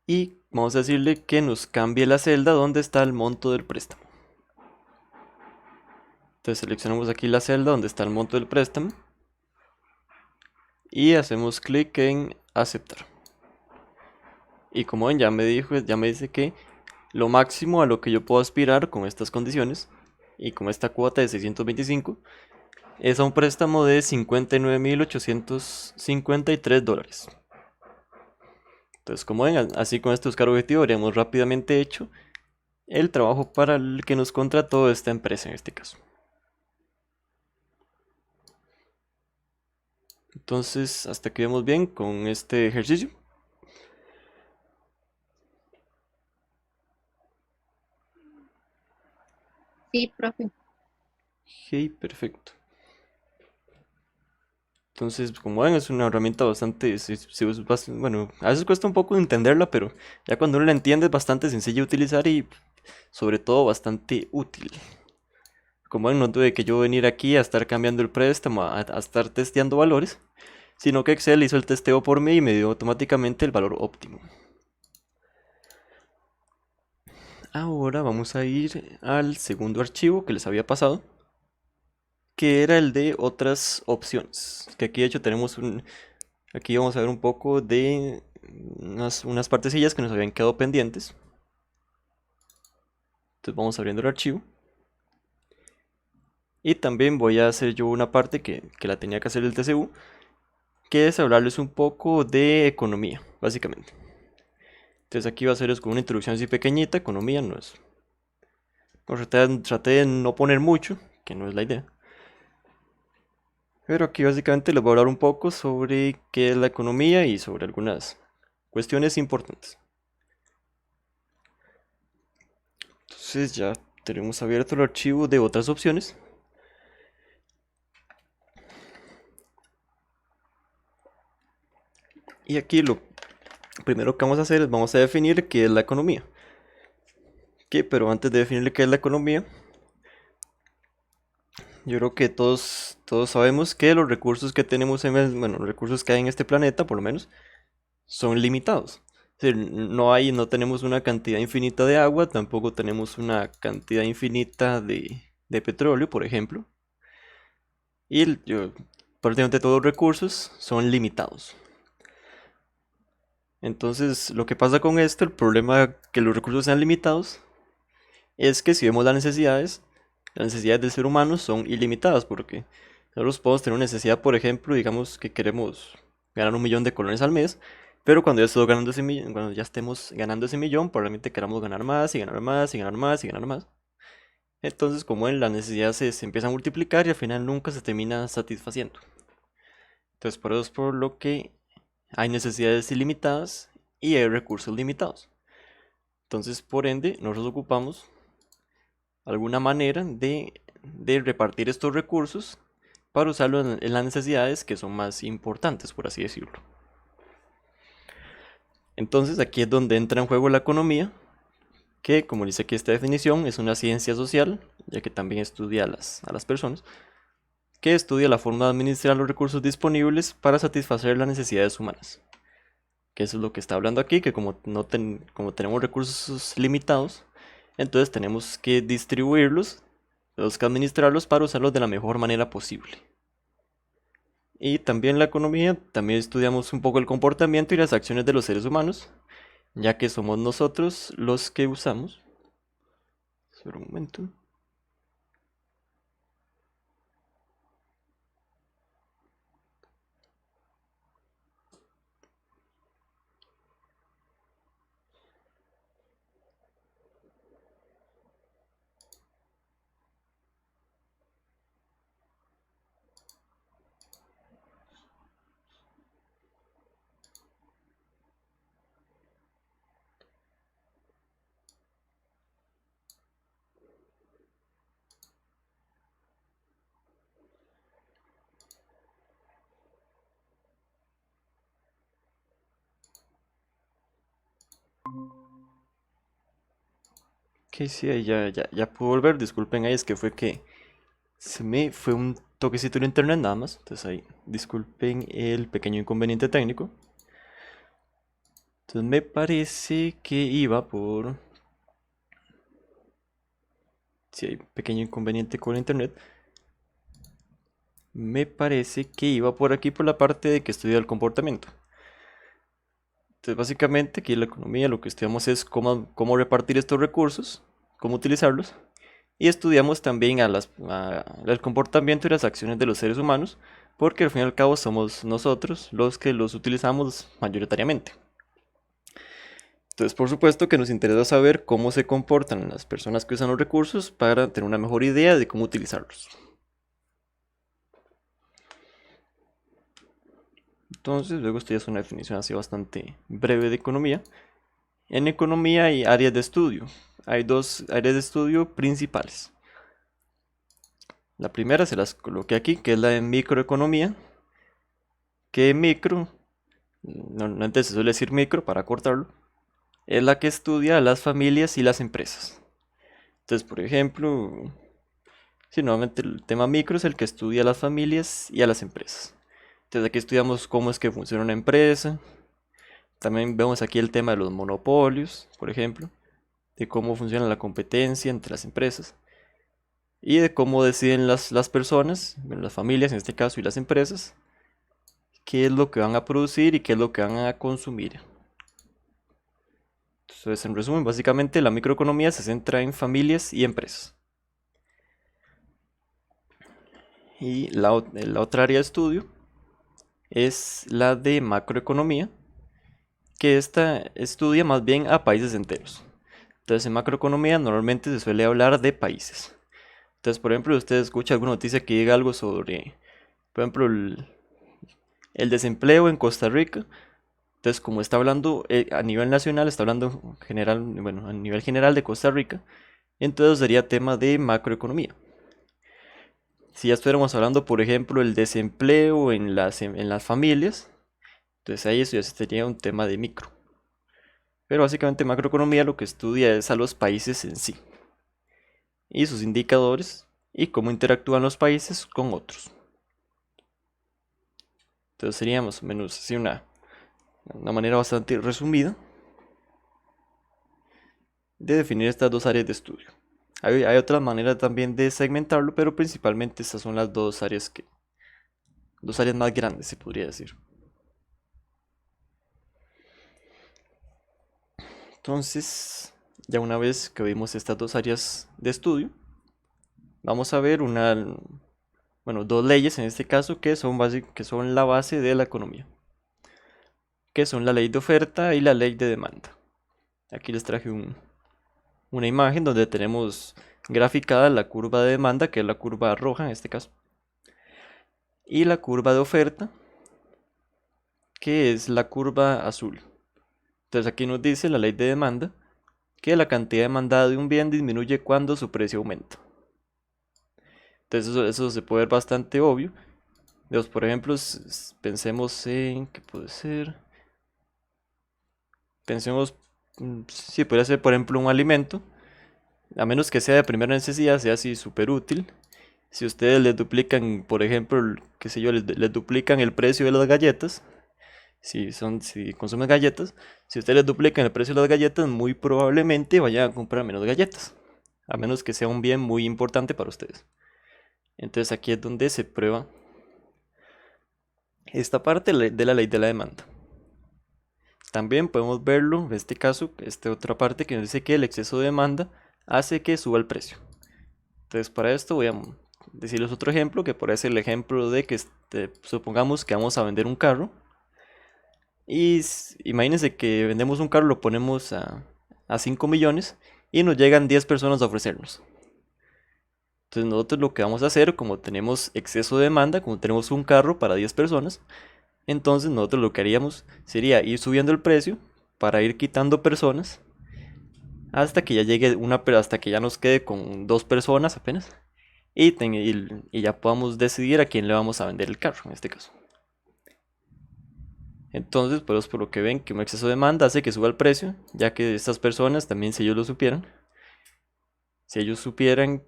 Y vamos a decirle que nos cambie la celda donde está el monto del préstamo. Entonces seleccionamos aquí la celda donde está el monto del préstamo. Y hacemos clic en aceptar. Y como ven, ya me dice que lo máximo a lo que yo puedo aspirar con estas condiciones y con esta cuota de 625 es a un préstamo de $59,853. Entonces, como ven, así con este buscar objetivo habríamos rápidamente hecho el trabajo para el que nos contrató esta empresa en este caso. Entonces, hasta que vemos bien con este ejercicio. Sí, profe. Ok, perfecto. Entonces, como ven, es una herramienta bastante, bueno, a veces cuesta un poco entenderla, pero ya cuando uno la entiende es bastante sencilla de utilizar y sobre todo bastante útil. Como ven, no tuve que yo venir aquí a estar cambiando el préstamo, a estar testeando valores, sino que Excel hizo el testeo por mí y me dio automáticamente el valor óptimo. Ahora vamos a ir al segundo archivo que les había pasado, que era el de otras opciones. Que aquí de hecho aquí vamos a ver un poco de unas partecillas que nos habían quedado pendientes. Entonces vamos abriendo el archivo. Y también voy a hacer yo una parte que la tenía que hacer el TCU, que es hablarles un poco de economía, básicamente. Entonces aquí va a ser como una introducción así pequeñita, economía no es... traté de no poner mucho, que no es la idea. Pero aquí básicamente les voy a hablar un poco sobre qué es la economía y sobre algunas cuestiones importantes. Entonces ya tenemos abierto el archivo de otras opciones. Y aquí lo primero que vamos a hacer es vamos a definir qué es la economía. Pero antes de definir qué es la economía, yo creo que todos sabemos que los recursos que tenemos bueno, los recursos que hay en este planeta, por lo menos, son limitados. Es decir, no tenemos una cantidad infinita de agua, tampoco tenemos una cantidad infinita de petróleo, por ejemplo. Y prácticamente todos los recursos son limitados. Entonces, lo que pasa con esto, el problema que los recursos sean limitados, es que si vemos las necesidades del ser humano son ilimitadas, porque nosotros podemos tener una necesidad, por ejemplo, digamos que queremos ganar 1 millón de colones al mes, pero cuando ya estemos ganando ese millón, probablemente queramos ganar más y ganar más y ganar más y ganar más. Entonces, como en la necesidad se empieza a multiplicar y al final nunca se termina satisfaciendo. Entonces, por eso es por lo que hay necesidades ilimitadas y hay recursos limitados. Entonces, por ende, nosotros ocupamos alguna manera de repartir estos recursos para usarlos en las necesidades que son más importantes, por así decirlo. Entonces, aquí es donde entra en juego la economía, que, como dice aquí esta definición, es una ciencia social, ya que también estudia a las personas, que estudia la forma de administrar los recursos disponibles para satisfacer las necesidades humanas. Que eso es lo que está hablando aquí, que como tenemos recursos limitados, entonces tenemos que distribuirlos, tenemos que administrarlos para usarlos de la mejor manera posible. Y también la economía, también estudiamos un poco el comportamiento y las acciones de los seres humanos, ya que somos nosotros los que usamos. Espera un momento. Ok, sí, ahí ya puedo volver. Disculpen ahí, es que fue que se me fue un toquecito en internet nada más. Entonces ahí, disculpen el pequeño inconveniente técnico. Entonces me parece que iba por... Si hay pequeño inconveniente con el internet. Me parece que iba por aquí por la parte de que estudia el comportamiento. Entonces básicamente aquí en la economía lo que estudiamos es cómo repartir estos recursos, cómo utilizarlos. Y estudiamos también el comportamiento y las acciones de los seres humanos, porque al fin y al cabo somos nosotros los que los utilizamos mayoritariamente. Entonces, por supuesto que nos interesa saber cómo se comportan las personas que usan los recursos para tener una mejor idea de cómo utilizarlos. Entonces, luego esto ya es una definición así bastante breve de economía. En economía hay áreas de estudio. Hay dos áreas de estudio principales. La primera se las coloqué aquí, que es la de microeconomía. Que micro, normalmente se suele decir micro para cortarlo, es la que estudia a las familias y las empresas. Entonces, por ejemplo, sí, nuevamente el tema micro es el que estudia a las familias y a las empresas. Entonces aquí estudiamos cómo es que funciona una empresa. También vemos aquí el tema de los monopolios, por ejemplo, de cómo funciona la competencia entre las empresas y de cómo deciden las personas, bueno, las familias en este caso y las empresas, qué es lo que van a producir y qué es lo que van a consumir. Entonces, en resumen, básicamente la microeconomía se centra en familias y empresas. Y la otra área de estudio es la de macroeconomía, que esta estudia más bien a países enteros. Entonces, en macroeconomía normalmente se suele hablar de países. Entonces, por ejemplo, usted escucha alguna noticia que diga algo sobre, por ejemplo, el desempleo en Costa Rica. Entonces, como está hablando a nivel nacional, está hablando general, bueno, a nivel general de Costa Rica, entonces sería tema de macroeconomía. Si ya estuviéramos hablando, por ejemplo, el desempleo en las familias, entonces ahí eso ya sería un tema de micro. Pero básicamente macroeconomía lo que estudia es a los países en sí y sus indicadores y cómo interactúan los países con otros. Entonces sería más o menos así una manera bastante resumida de definir estas dos áreas de estudio. Hay otra manera también de segmentarlo, pero principalmente estas son las dos áreas más grandes, se podría decir. Entonces, ya una vez que vimos estas dos áreas de estudio, vamos a ver dos leyes en este caso que son la base de la economía, que son la ley de oferta y la ley de demanda. Aquí les traje una imagen donde tenemos graficada la curva de demanda, que es la curva roja en este caso, y la curva de oferta, que es la curva azul. Entonces aquí nos dice la ley de demanda que la cantidad demandada de un bien disminuye cuando su precio aumenta. Entonces eso se puede ver bastante obvio. Entonces, por ejemplo, pensemos en, ¿qué puede ser? Pensemos, si puede ser por ejemplo un alimento, a menos que sea de primera necesidad, sea así súper útil. Si ustedes les duplican, por ejemplo, qué sé yo, les duplican el precio de las galletas, si consumen galletas, si ustedes les duplican el precio de las galletas, muy probablemente vayan a comprar menos galletas, a menos que sea un bien muy importante para ustedes. Entonces aquí es donde se prueba esta parte de la ley de la demanda. También podemos verlo, en este caso, esta otra parte que nos dice que el exceso de demanda hace que suba el precio. Entonces para esto voy a decirles otro ejemplo, que por ser el ejemplo de que supongamos que vamos a vender un carro. Y imagínense que vendemos un carro, lo ponemos a 5 millones y nos llegan 10 personas a ofrecernos. Entonces nosotros lo que vamos a hacer, como tenemos exceso de demanda, como tenemos un carro para 10 personas, entonces nosotros lo que haríamos sería ir subiendo el precio para ir quitando personas hasta que ya llegue hasta que ya nos quede con 2 personas apenas y ya podamos decidir a quién le vamos a vender el carro en este caso. Entonces, pues por lo que ven que un exceso de demanda hace que suba el precio, ya que estas personas también, si ellos lo supieran, Si ellos supieran,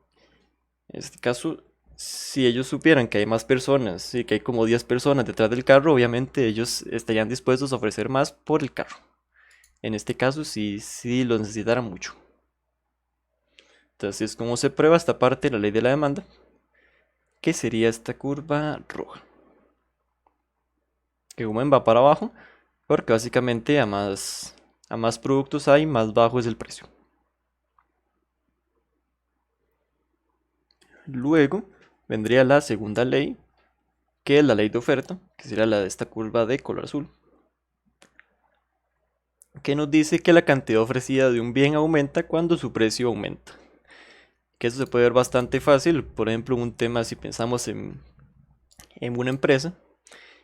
en este caso, si ellos supieran que hay más personas y que hay como 10 personas detrás del carro, obviamente ellos estarían dispuestos a ofrecer más por el carro. En este caso, si lo necesitaran mucho. Entonces, ¿cómo se prueba esta parte de la ley de la demanda? Que sería esta curva roja. Que va para abajo, porque básicamente a más productos hay, más bajo es el precio. Luego vendría la segunda ley, que es la ley de oferta, que sería la de esta curva de color azul, que nos dice que la cantidad ofrecida de un bien aumenta cuando su precio aumenta. Que eso se puede ver bastante fácil, por ejemplo, un tema si pensamos en una empresa,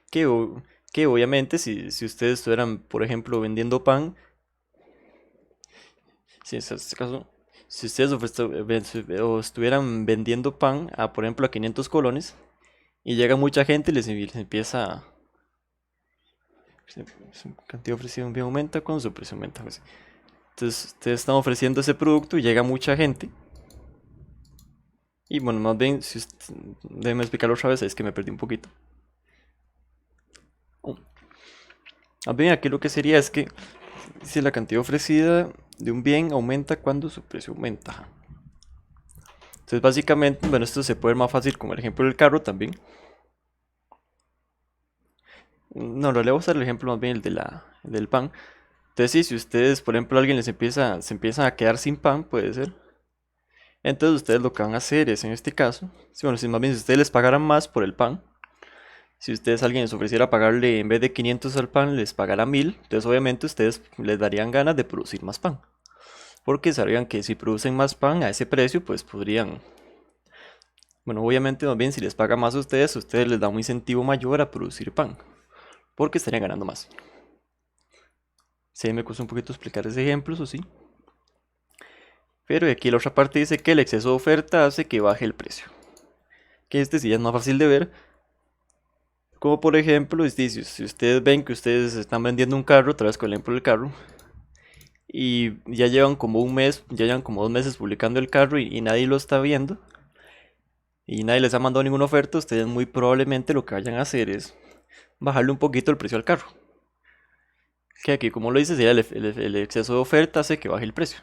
que, que obviamente si ustedes estuvieran, por ejemplo, vendiendo pan, si en este caso, si ustedes o estuvieran vendiendo pan a, por ejemplo, a 500 colones, y llega mucha gente y les empieza su cantidad ofrecida de un bien aumenta cuando su precio aumenta. Pues. Entonces, ustedes están ofreciendo ese producto y llega mucha gente. Y bueno, más bien, déjenme explicarlo otra vez, es que me perdí un poquito. Más bien, aquí lo que sería es que si la cantidad ofrecida de un bien aumenta cuando su precio aumenta. Entonces, básicamente, bueno, esto se puede ver más fácil como el ejemplo del carro también. No, le voy a usar el ejemplo más bien el del pan. Entonces, sí, si ustedes, por ejemplo, alguien se empieza a quedar sin pan, puede ser. Entonces, ustedes lo que van a hacer es, en este caso, bueno, si más bien si ustedes les pagaran más por el pan, si ustedes alguien les ofreciera pagarle en vez de 500 al pan, les pagara 1000, entonces obviamente ustedes les darían ganas de producir más pan. Porque sabrían que si producen más pan a ese precio, pues podrían. Bueno, obviamente más bien si les paga más a ustedes les da un incentivo mayor a producir pan. Porque estarían ganando más. Sí, me cuesta un poquito explicar ese ejemplo, eso sí. Pero aquí la otra parte dice que el exceso de oferta hace que baje el precio. Que este sí es más fácil de ver. Como por ejemplo, si ustedes ven que ustedes están vendiendo un carro, otra vez con el ejemplo del carro, y ya llevan como un mes, ya llevan como 2 meses publicando el carro y nadie lo está viendo, y nadie les ha mandado ninguna oferta, ustedes muy probablemente lo que vayan a hacer es bajarle un poquito el precio al carro. Que aquí, como lo dice, sería el exceso de oferta hace que baje el precio.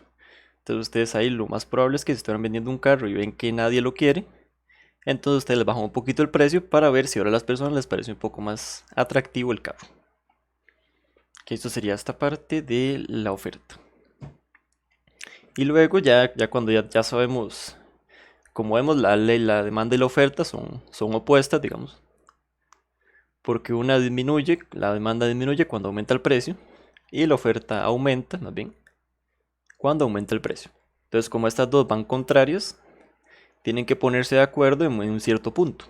Entonces ustedes ahí lo más probable es que si están vendiendo un carro y ven que nadie lo quiere, entonces ustedes les bajan un poquito el precio para ver si ahora a las personas les parece un poco más atractivo el carro. Que esto sería esta parte de la oferta. Y luego ya cuando ya sabemos, como vemos la ley, la demanda y la oferta son opuestas, digamos. Porque una disminuye, la demanda disminuye cuando aumenta el precio y la oferta aumenta, más bien, cuando aumenta el precio. Entonces, como estas dos van contrarias, tienen que ponerse de acuerdo en un cierto punto.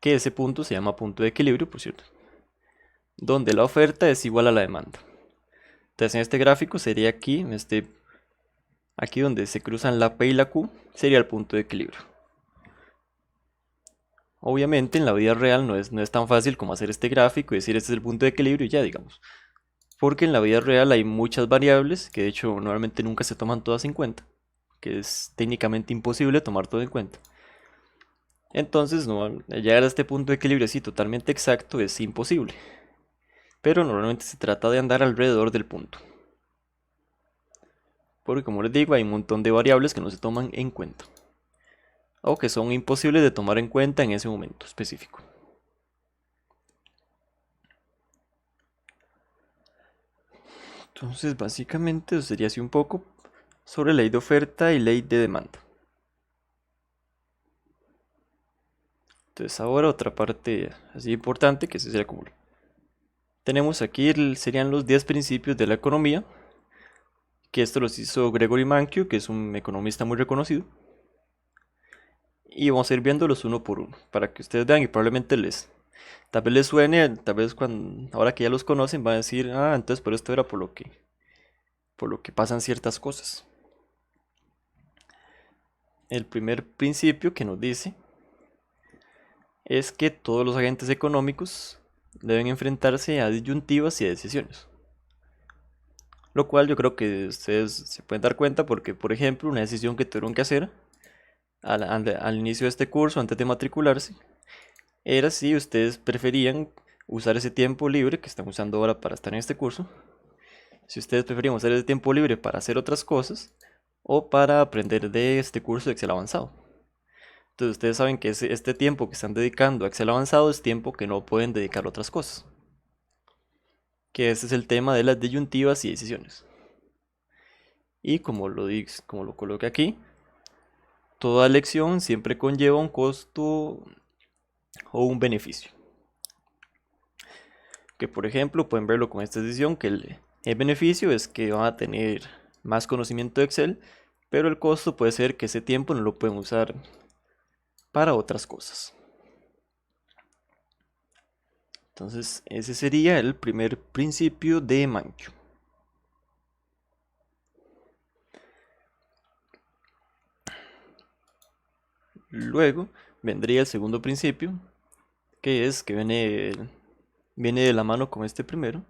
Que ese punto se llama punto de equilibrio, por cierto. Donde la oferta es igual a la demanda. Entonces, en este gráfico sería aquí, aquí donde se cruzan la P y la Q, sería el punto de equilibrio. Obviamente en la vida real no es tan fácil como hacer este gráfico y decir este es el punto de equilibrio y ya, digamos. Porque en la vida real hay muchas variables que de hecho normalmente nunca se toman todas en cuenta. Que es técnicamente imposible tomar todo en cuenta. Entonces, no, llegar a este punto de equilibrio así totalmente exacto es imposible. Pero normalmente se trata de andar alrededor del punto. Porque como les digo, hay un montón de variables que no se toman en cuenta. O que son imposibles de tomar en cuenta en ese momento específico. Entonces, básicamente eso sería así un poco sobre ley de oferta y ley de demanda. Entonces ahora otra parte así importante que sería como tenemos aquí serían los 10 principios de la economía, que esto los hizo Gregory Mankiw, que es un economista muy reconocido. Y vamos a ir viéndolos uno por uno, para que ustedes vean y probablemente tal vez les suene, tal vez ahora que ya los conocen van a decir, ah, entonces por esto era por lo que pasan ciertas cosas. El primer principio que nos dice es que todos los agentes económicos deben enfrentarse a disyuntivas y a decisiones. Lo cual yo creo que ustedes se pueden dar cuenta porque, por ejemplo, una decisión que tuvieron que hacer al inicio de este curso, antes de matricularse, era si ustedes preferían usar ese tiempo libre que están usando ahora para estar en este curso, si ustedes preferían usar ese tiempo libre para hacer otras cosas o para aprender de este curso de Excel avanzado. Entonces ustedes saben que este tiempo que están dedicando a Excel avanzado es tiempo que no pueden dedicar a otras cosas. Que ese es el tema de las disyuntivas y decisiones. Y como lo coloqué aquí, toda elección siempre conlleva un costo o un beneficio. Que por ejemplo pueden verlo con esta decisión, que el beneficio es que van a tener más conocimiento de Excel, pero el costo puede ser que ese tiempo no lo pueden usar para otras cosas. Entonces ese sería el primer principio de Mankiw. Luego vendría el segundo principio, que es que viene de la mano con este primero.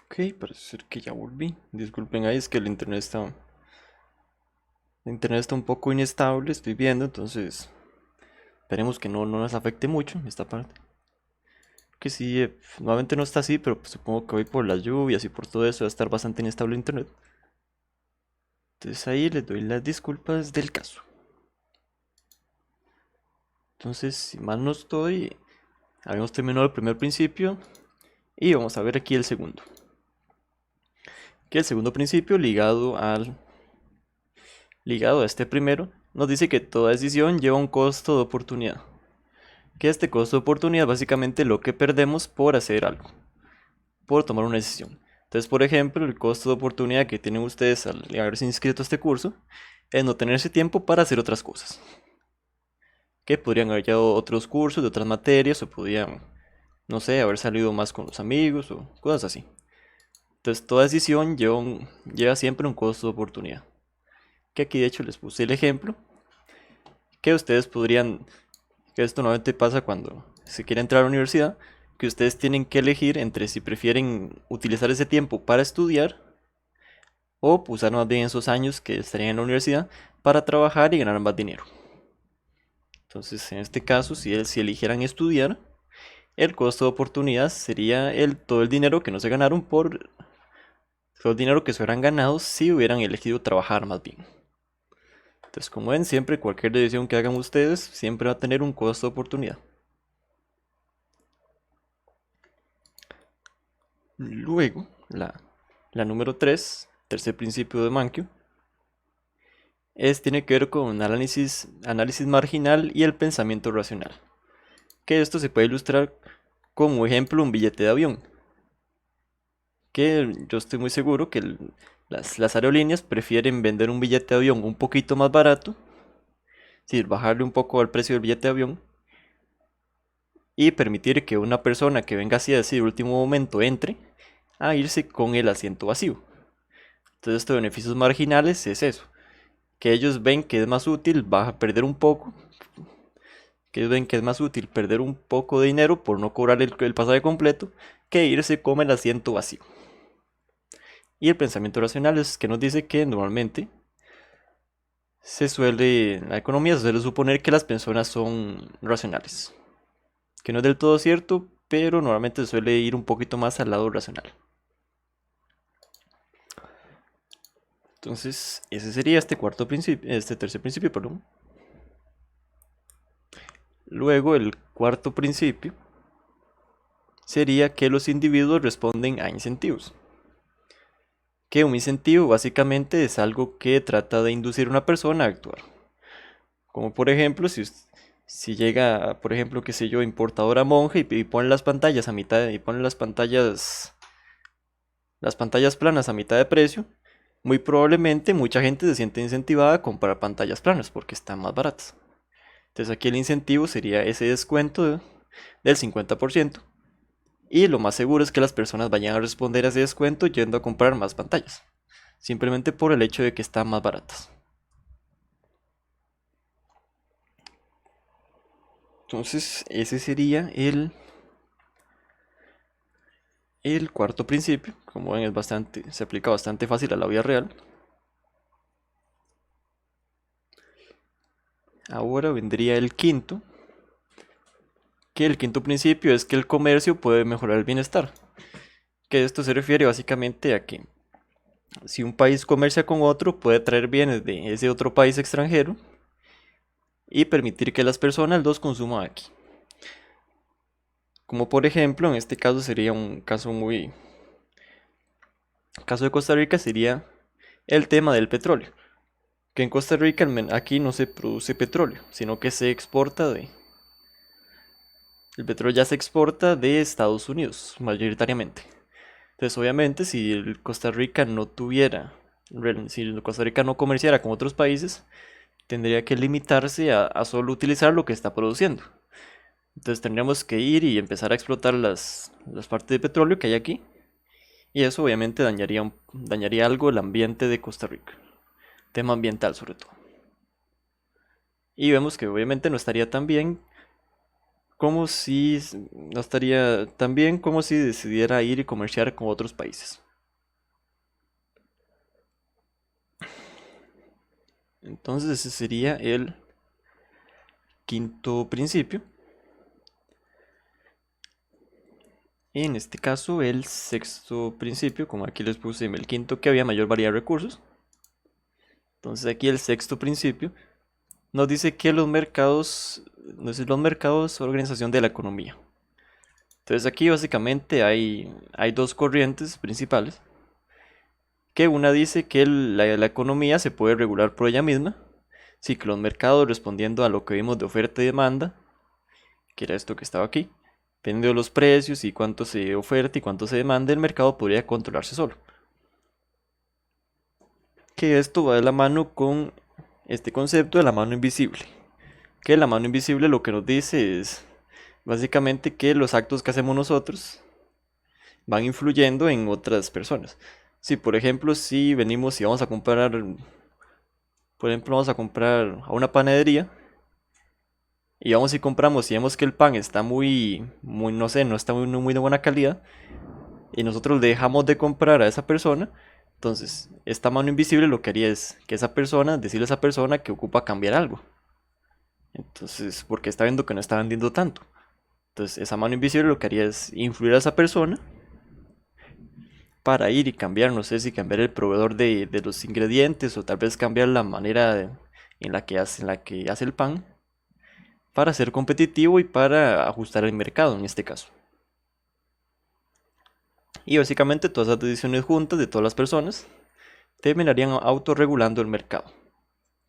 Ok, parece ser que ya volví. Disculpen ahí, es que el internet está un poco inestable, estoy viendo, entonces esperemos que no nos afecte mucho esta parte. Que sí, nuevamente no está así, pero pues, supongo que hoy por las lluvias y por todo eso va a estar bastante inestable el internet. Entonces ahí les doy las disculpas del caso. Entonces, si mal no estoy, habíamos terminado el primer principio y vamos a ver aquí el segundo. Que el segundo principio ligado a este primero nos dice que toda decisión lleva un costo de oportunidad. Que este costo de oportunidad es básicamente lo que perdemos por hacer algo, por tomar una decisión. Entonces, por ejemplo, el costo de oportunidad que tienen ustedes al haberse inscrito a este curso es no tener ese tiempo para hacer otras cosas. Que podrían haber llevado otros cursos de otras materias o podrían, no sé, haber salido más con los amigos o cosas así. Entonces, toda decisión lleva siempre un costo de oportunidad. Que aquí de hecho les puse el ejemplo que ustedes podrían, que esto normalmente pasa cuando se quiere entrar a la universidad, que ustedes tienen que elegir entre si prefieren utilizar ese tiempo para estudiar o usar más bien esos años que estarían en la universidad para trabajar y ganar más dinero. Entonces, en este caso, si eligieran estudiar, el costo de oportunidad sería todo el dinero que no se ganaron por todo el dinero que se hubieran ganado si hubieran elegido trabajar más bien. Entonces, como ven, siempre cualquier decisión que hagan ustedes siempre va a tener un costo de oportunidad. Luego, la número 3, tercer principio de Mankiw, tiene que ver con análisis marginal y el pensamiento racional. Que esto se puede ilustrar como ejemplo un billete de avión. Que yo estoy muy seguro que las aerolíneas prefieren vender un billete de avión un poquito más barato, es decir, bajarle un poco al precio del billete de avión y permitir que una persona que venga así a decir último momento entre a irse con el asiento vacío. Entonces estos beneficios marginales es eso, que ellos ven que es más útil perder un poco, que ellos ven que es más útil perder un poco de dinero por no cobrar el pasaje completo que irse con el asiento vacío. Y el pensamiento racional es que nos dice que normalmente en la economía se suele suponer que las personas son racionales. Que no es del todo cierto, pero normalmente se suele ir un poquito más al lado racional. Entonces, ese sería este tercer principio, perdón. Luego, el cuarto principio sería que los individuos responden a incentivos. Que un incentivo básicamente es algo que trata de inducir a una persona a actuar. Como por ejemplo, si llega, por ejemplo, qué sé yo, importadora monje y pone las pantallas a mitad, y pone las pantallas planas a mitad de precio, muy probablemente mucha gente se siente incentivada a comprar pantallas planas porque están más baratas. Entonces aquí el incentivo sería ese descuento del 50%. Y lo más seguro es que las personas vayan a responder a ese descuento yendo a comprar más pantallas. Simplemente por el hecho de que están más baratas. Entonces ese sería el cuarto principio. Como ven, se aplica bastante fácil a la vida real. Ahora vendría el quinto, que el quinto principio es que el comercio puede mejorar el bienestar. Que esto se refiere básicamente a que si un país comercia con otro, puede traer bienes de ese otro país extranjero y permitir que las personas los consuman aquí. Como por ejemplo, en este caso sería un caso caso de Costa Rica sería el tema del petróleo. Que en Costa Rica aquí no se produce petróleo, sino que se exporta el petróleo ya se exporta de Estados Unidos, mayoritariamente. Entonces, obviamente, si Costa Rica no si Costa Rica no comerciara con otros países, tendría que limitarse a solo utilizar lo que está produciendo. Entonces tendríamos que ir y empezar a explotar las partes de petróleo que hay aquí. Y eso obviamente dañaría algo el ambiente de Costa Rica. Tema ambiental sobre todo. Y vemos que obviamente no estaría tan bien como si no estaría tan bien como si decidiera ir y comerciar con otros países. Entonces ese sería el quinto principio. En este caso el sexto principio, como aquí les puse el quinto, que había mayor variedad de recursos. Entonces aquí el sexto principio nos dice que los mercados son organización de la economía. Entonces aquí básicamente hay dos corrientes principales. Que una dice que la economía se puede regular por ella misma. Sí, que los mercados respondiendo a lo que vimos de oferta y demanda, que era esto que estaba aquí, dependiendo de los precios y cuánto se oferta y cuánto se demanda, el mercado podría controlarse solo. Que esto va de la mano con este concepto de la mano invisible. Que la mano invisible lo que nos dice es básicamente que los actos que hacemos nosotros van influyendo en otras personas. Si por ejemplo, si venimos y vamos a comprar, por ejemplo, vamos a comprar a una panadería y vamos y compramos y vemos que el pan está no sé, no está muy de buena calidad y nosotros le dejamos de comprar a esa persona, entonces esta mano invisible lo que haría es que decirle a esa persona que ocupa cambiar algo. Entonces, porque está viendo que no está vendiendo tanto. Entonces, esa mano invisible lo que haría es influir a esa persona para ir y cambiar, no sé si cambiar el proveedor de los ingredientes o tal vez cambiar la manera en la que hace el pan para ser competitivo y para ajustar el mercado en este caso. Y básicamente todas las decisiones juntas de todas las personas terminarían autorregulando el mercado,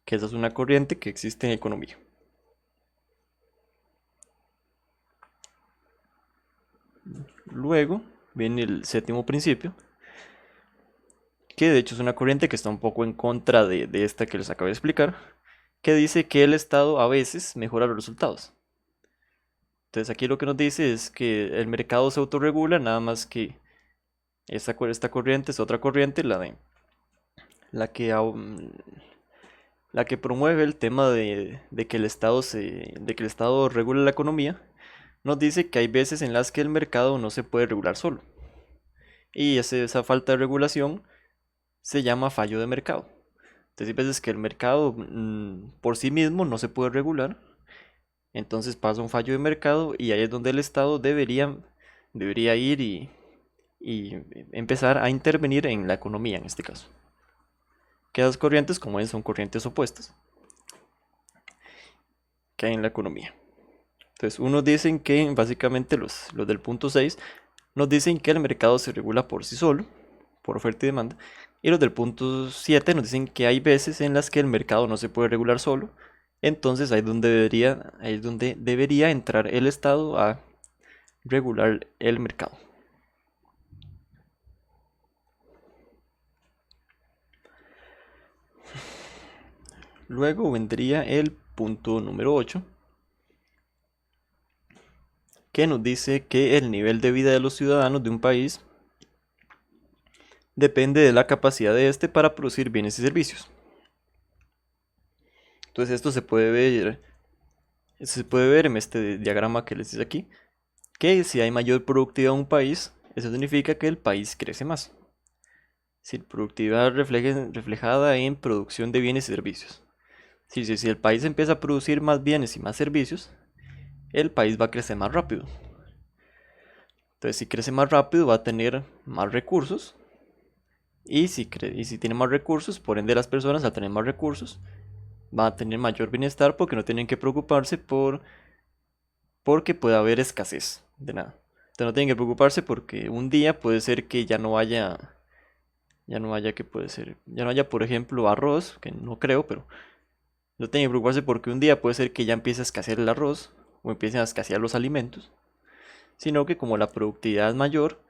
que esa es una corriente que existe en economía. Luego viene el séptimo principio, que de hecho es una corriente que está un poco en contra de esta que les acabo de explicar, que dice que el Estado a veces mejora los resultados. Entonces aquí lo que nos dice es que el mercado se autorregula, nada más que esta corriente es otra corriente, la que, la que promueve el tema de que de que el Estado regule la economía, nos dice que hay veces en las que el mercado no se puede regular solo. Y esa falta de regulación se llama fallo de mercado. Entonces hay veces que el mercado por sí mismo no se puede regular, entonces pasa un fallo de mercado y ahí es donde el Estado debería ir y empezar a intervenir en la economía en este caso. Que las corrientes, como ven, son corrientes opuestas que hay en la economía. Entonces, unos dicen que básicamente los del punto 6 nos dicen que el mercado se regula por sí solo, por oferta y demanda, y los del punto 7 nos dicen que hay veces en las que el mercado no se puede regular solo, entonces ahí es donde debería entrar el Estado a regular el mercado. Luego vendría el punto número 8, que nos dice que el nivel de vida de los ciudadanos de un país depende de la capacidad de este para producir bienes y servicios. Entonces esto se puede ver en este diagrama que les dice aquí, que si hay mayor productividad en un país, eso significa que el país crece más. Si productividad reflejada en producción de bienes y servicios. Si el país empieza a producir más bienes y más servicios, el país va a crecer más rápido. Entonces si crece más rápido va a tener más recursos. Y si tiene más recursos, por ende las personas al tener más recursos van a tener mayor bienestar porque no tienen que preocuparse porque puede haber escasez de nada. Entonces no tienen que preocuparse porque un día puede ser que ya no haya, por ejemplo, arroz, que no creo, pero no tienen que preocuparse porque un día puede ser que ya empiece a escasear el arroz o empiecen a escasear los alimentos, sino que como la productividad es mayor,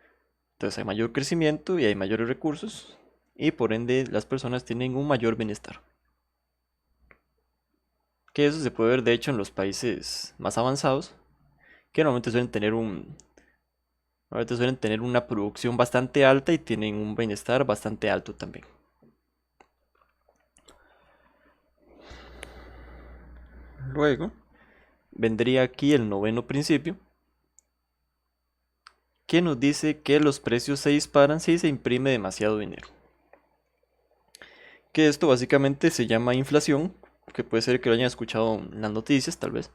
entonces hay mayor crecimiento y hay mayores recursos y por ende las personas tienen un mayor bienestar. Que eso se puede ver de hecho en los países más avanzados, que normalmente suelen tener una producción bastante alta y tienen un bienestar bastante alto también. Luego vendría aquí el noveno principio, que nos dice que los precios se disparan si se imprime demasiado dinero. Que esto básicamente se llama inflación, que puede ser que lo hayan escuchado en las noticias tal vez.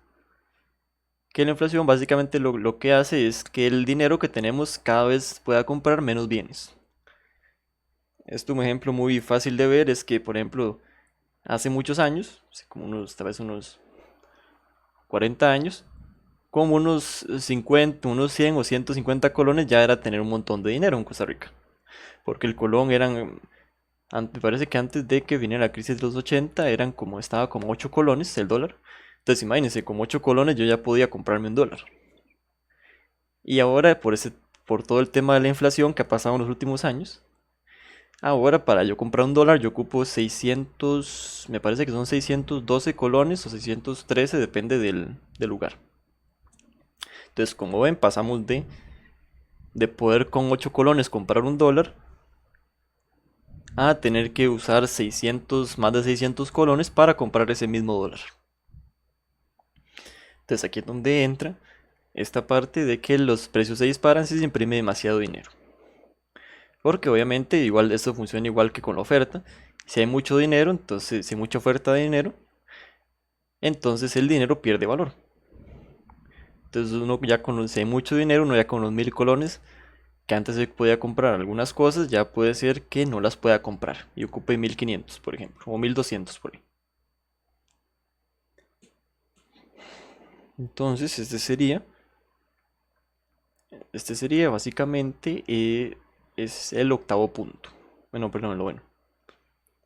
Que la inflación básicamente lo que hace es que el dinero que tenemos cada vez pueda comprar menos bienes. Esto un ejemplo muy fácil de ver es que, por ejemplo, hace muchos años, como tal vez unos 40 años, como unos 50, unos 100 o 150 colones ya era tener un montón de dinero en Costa Rica. Porque el colón me parece que antes de que viniera la crisis de los 80 estaba como 8 colones el dólar. Entonces imagínense, con 8 colones yo ya podía comprarme un dólar. Y ahora por todo el tema de la inflación que ha pasado en los últimos años, ahora para yo comprar un dólar yo ocupo 600, me parece que son 612 colones o 613, depende del lugar. Entonces como ven, pasamos de poder con 8 colones comprar un dólar a tener que usar más de 600 colones para comprar ese mismo dólar. Entonces aquí es donde entra esta parte de que los precios se disparan si se imprime demasiado dinero. Porque obviamente igual esto funciona igual que con la oferta. Si hay mucho dinero, entonces si hay mucha oferta de dinero, entonces el dinero pierde valor. Entonces si hay mucho dinero, uno ya con los 1000 colones que antes se podía comprar algunas cosas, ya puede ser que no las pueda comprar y ocupe 1500, por ejemplo, o 1200 por ahí. Entonces este sería básicamente es el octavo punto. Bueno, perdón, el noveno.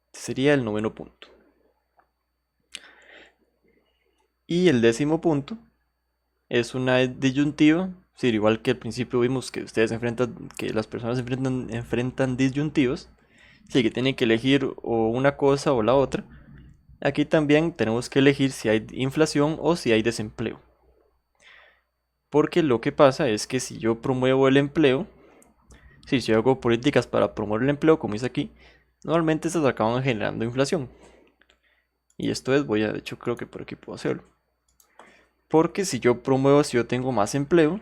Este sería el noveno punto. Y el décimo punto es una disyuntiva. Sí, igual que al principio vimos que que las personas enfrentan disyuntivas. Sí, que tienen que elegir o una cosa o la otra. Aquí también tenemos que elegir si hay inflación o si hay desempleo. Porque lo que pasa es que si yo promuevo el empleo, si yo hago políticas para promover el empleo, como dice aquí, normalmente estas acaban generando inflación. Y esto es, de hecho creo que por aquí puedo hacerlo. Porque si yo tengo más empleo,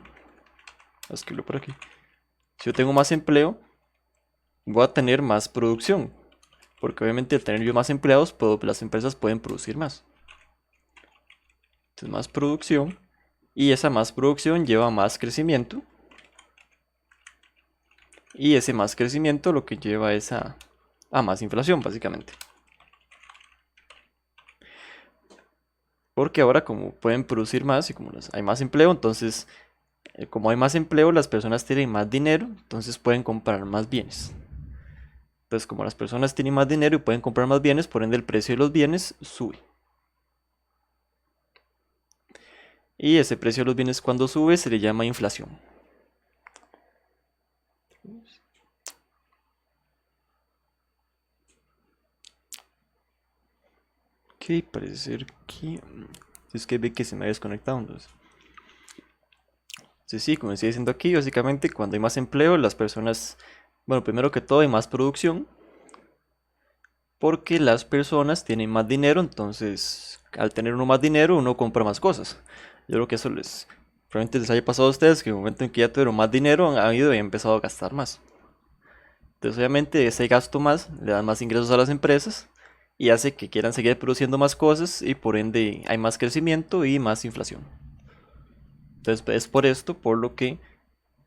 escribirlo por aquí. Si yo tengo más empleo, voy a tener más producción. Porque obviamente al tener yo más empleados, las empresas pueden producir más. Entonces más producción. Y esa más producción lleva más crecimiento. Y ese más crecimiento lo que lleva es a más inflación, básicamente. Porque ahora como pueden producir más y como hay más empleo, entonces como hay más empleo, las personas tienen más dinero, entonces pueden comprar más bienes. Entonces como las personas tienen más dinero y pueden comprar más bienes, por ende el precio de los bienes sube. Y ese precio de los bienes cuando sube se le llama inflación. Ok, parece ser que... Es que ve que se me ha desconectado, entonces... Sí, sí, como decía diciendo aquí, básicamente cuando hay más empleo, las personas... Bueno, primero que todo hay más producción, porque las personas tienen más dinero, entonces al tener uno más dinero, uno compra más cosas. Yo creo que eso probablemente les haya pasado a ustedes, que en el momento en que ya tuvieron más dinero, han ido y han empezado a gastar más. Entonces obviamente ese gasto más le da más ingresos a las empresas y hace que quieran seguir produciendo más cosas y por ende hay más crecimiento y más inflación. Entonces es por esto por lo que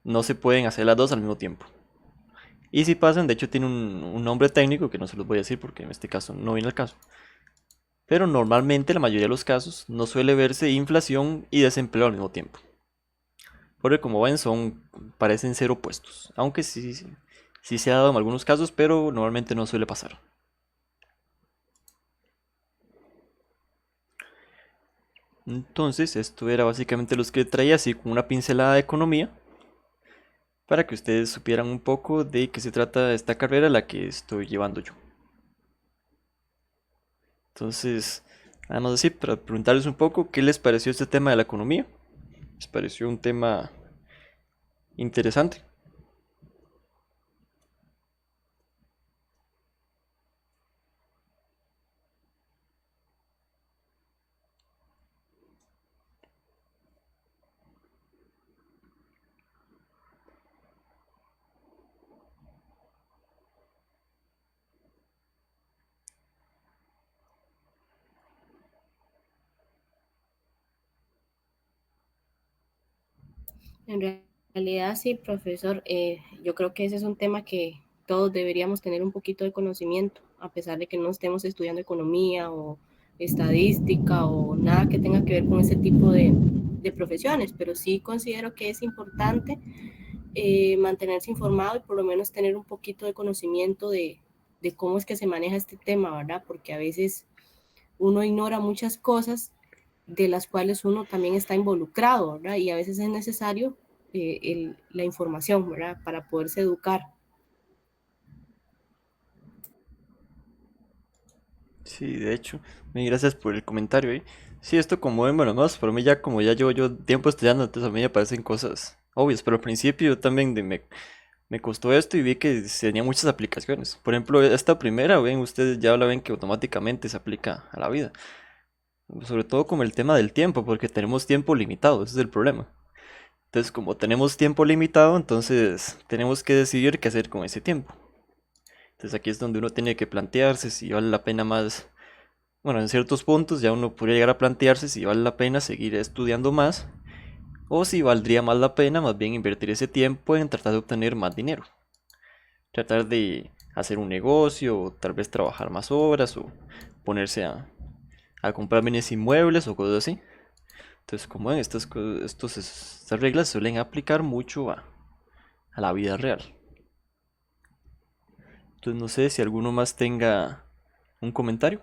no se pueden hacer las dos al mismo tiempo. Y si pasan, de hecho tiene un nombre técnico que no se los voy a decir porque en este caso no viene al caso. Pero normalmente, la mayoría de los casos, no suele verse inflación y desempleo al mismo tiempo. Porque como ven, parecen ser opuestos. Aunque sí se ha dado en algunos casos, pero normalmente no suele pasar. Entonces, esto era básicamente los que traía así como una pincelada de economía. Para que ustedes supieran un poco de qué se trata esta carrera, la que estoy llevando yo. Entonces, además así, para preguntarles un poco qué les pareció este tema de la economía. ¿Les pareció un tema interesante? En realidad sí, profesor. Yo creo que ese es un tema que todos deberíamos tener un poquito de conocimiento, a pesar de que no estemos estudiando economía o estadística o nada que tenga que ver con ese tipo de profesiones, pero sí considero que es importante mantenerse informado y por lo menos tener un poquito de conocimiento de cómo es que se maneja este tema, ¿verdad? Porque a veces uno ignora muchas cosas de las cuales uno también está involucrado, ¿verdad? Y a veces es necesario la información, ¿verdad? Para poderse educar. Sí, de hecho, gracias por el comentario, ¿eh? Sí, esto como ven, bueno, más, para mí ya como ya llevo yo tiempo estudiando, entonces a mí me parecen cosas obvias, pero al principio yo también me costó esto y vi que tenía muchas aplicaciones. Por ejemplo, esta primera, ven, ustedes ya la ven que automáticamente se aplica a la vida. Sobre todo como el tema del tiempo, porque tenemos tiempo limitado, ese es el problema. Entonces, como tenemos tiempo limitado, entonces tenemos que decidir qué hacer con ese tiempo. Entonces aquí es donde uno tiene que plantearse si vale la pena más. Bueno, en ciertos puntos ya uno podría llegar a plantearse si vale la pena seguir estudiando más o si valdría más la pena más bien invertir ese tiempo en tratar de obtener más dinero. Tratar de hacer un negocio o tal vez trabajar más horas o ponerse a comprar bienes inmuebles o cosas así. Entonces, como ven, estas reglas suelen aplicar mucho a la vida real. Entonces, no sé si alguno más tenga un comentario.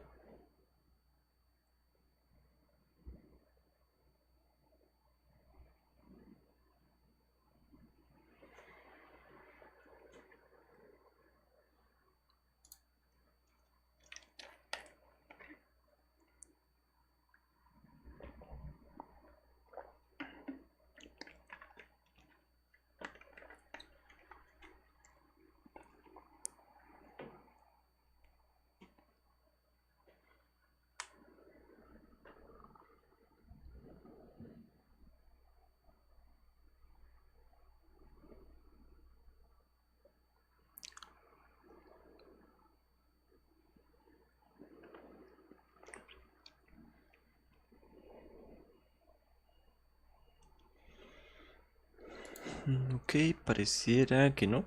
Ok, pareciera que no.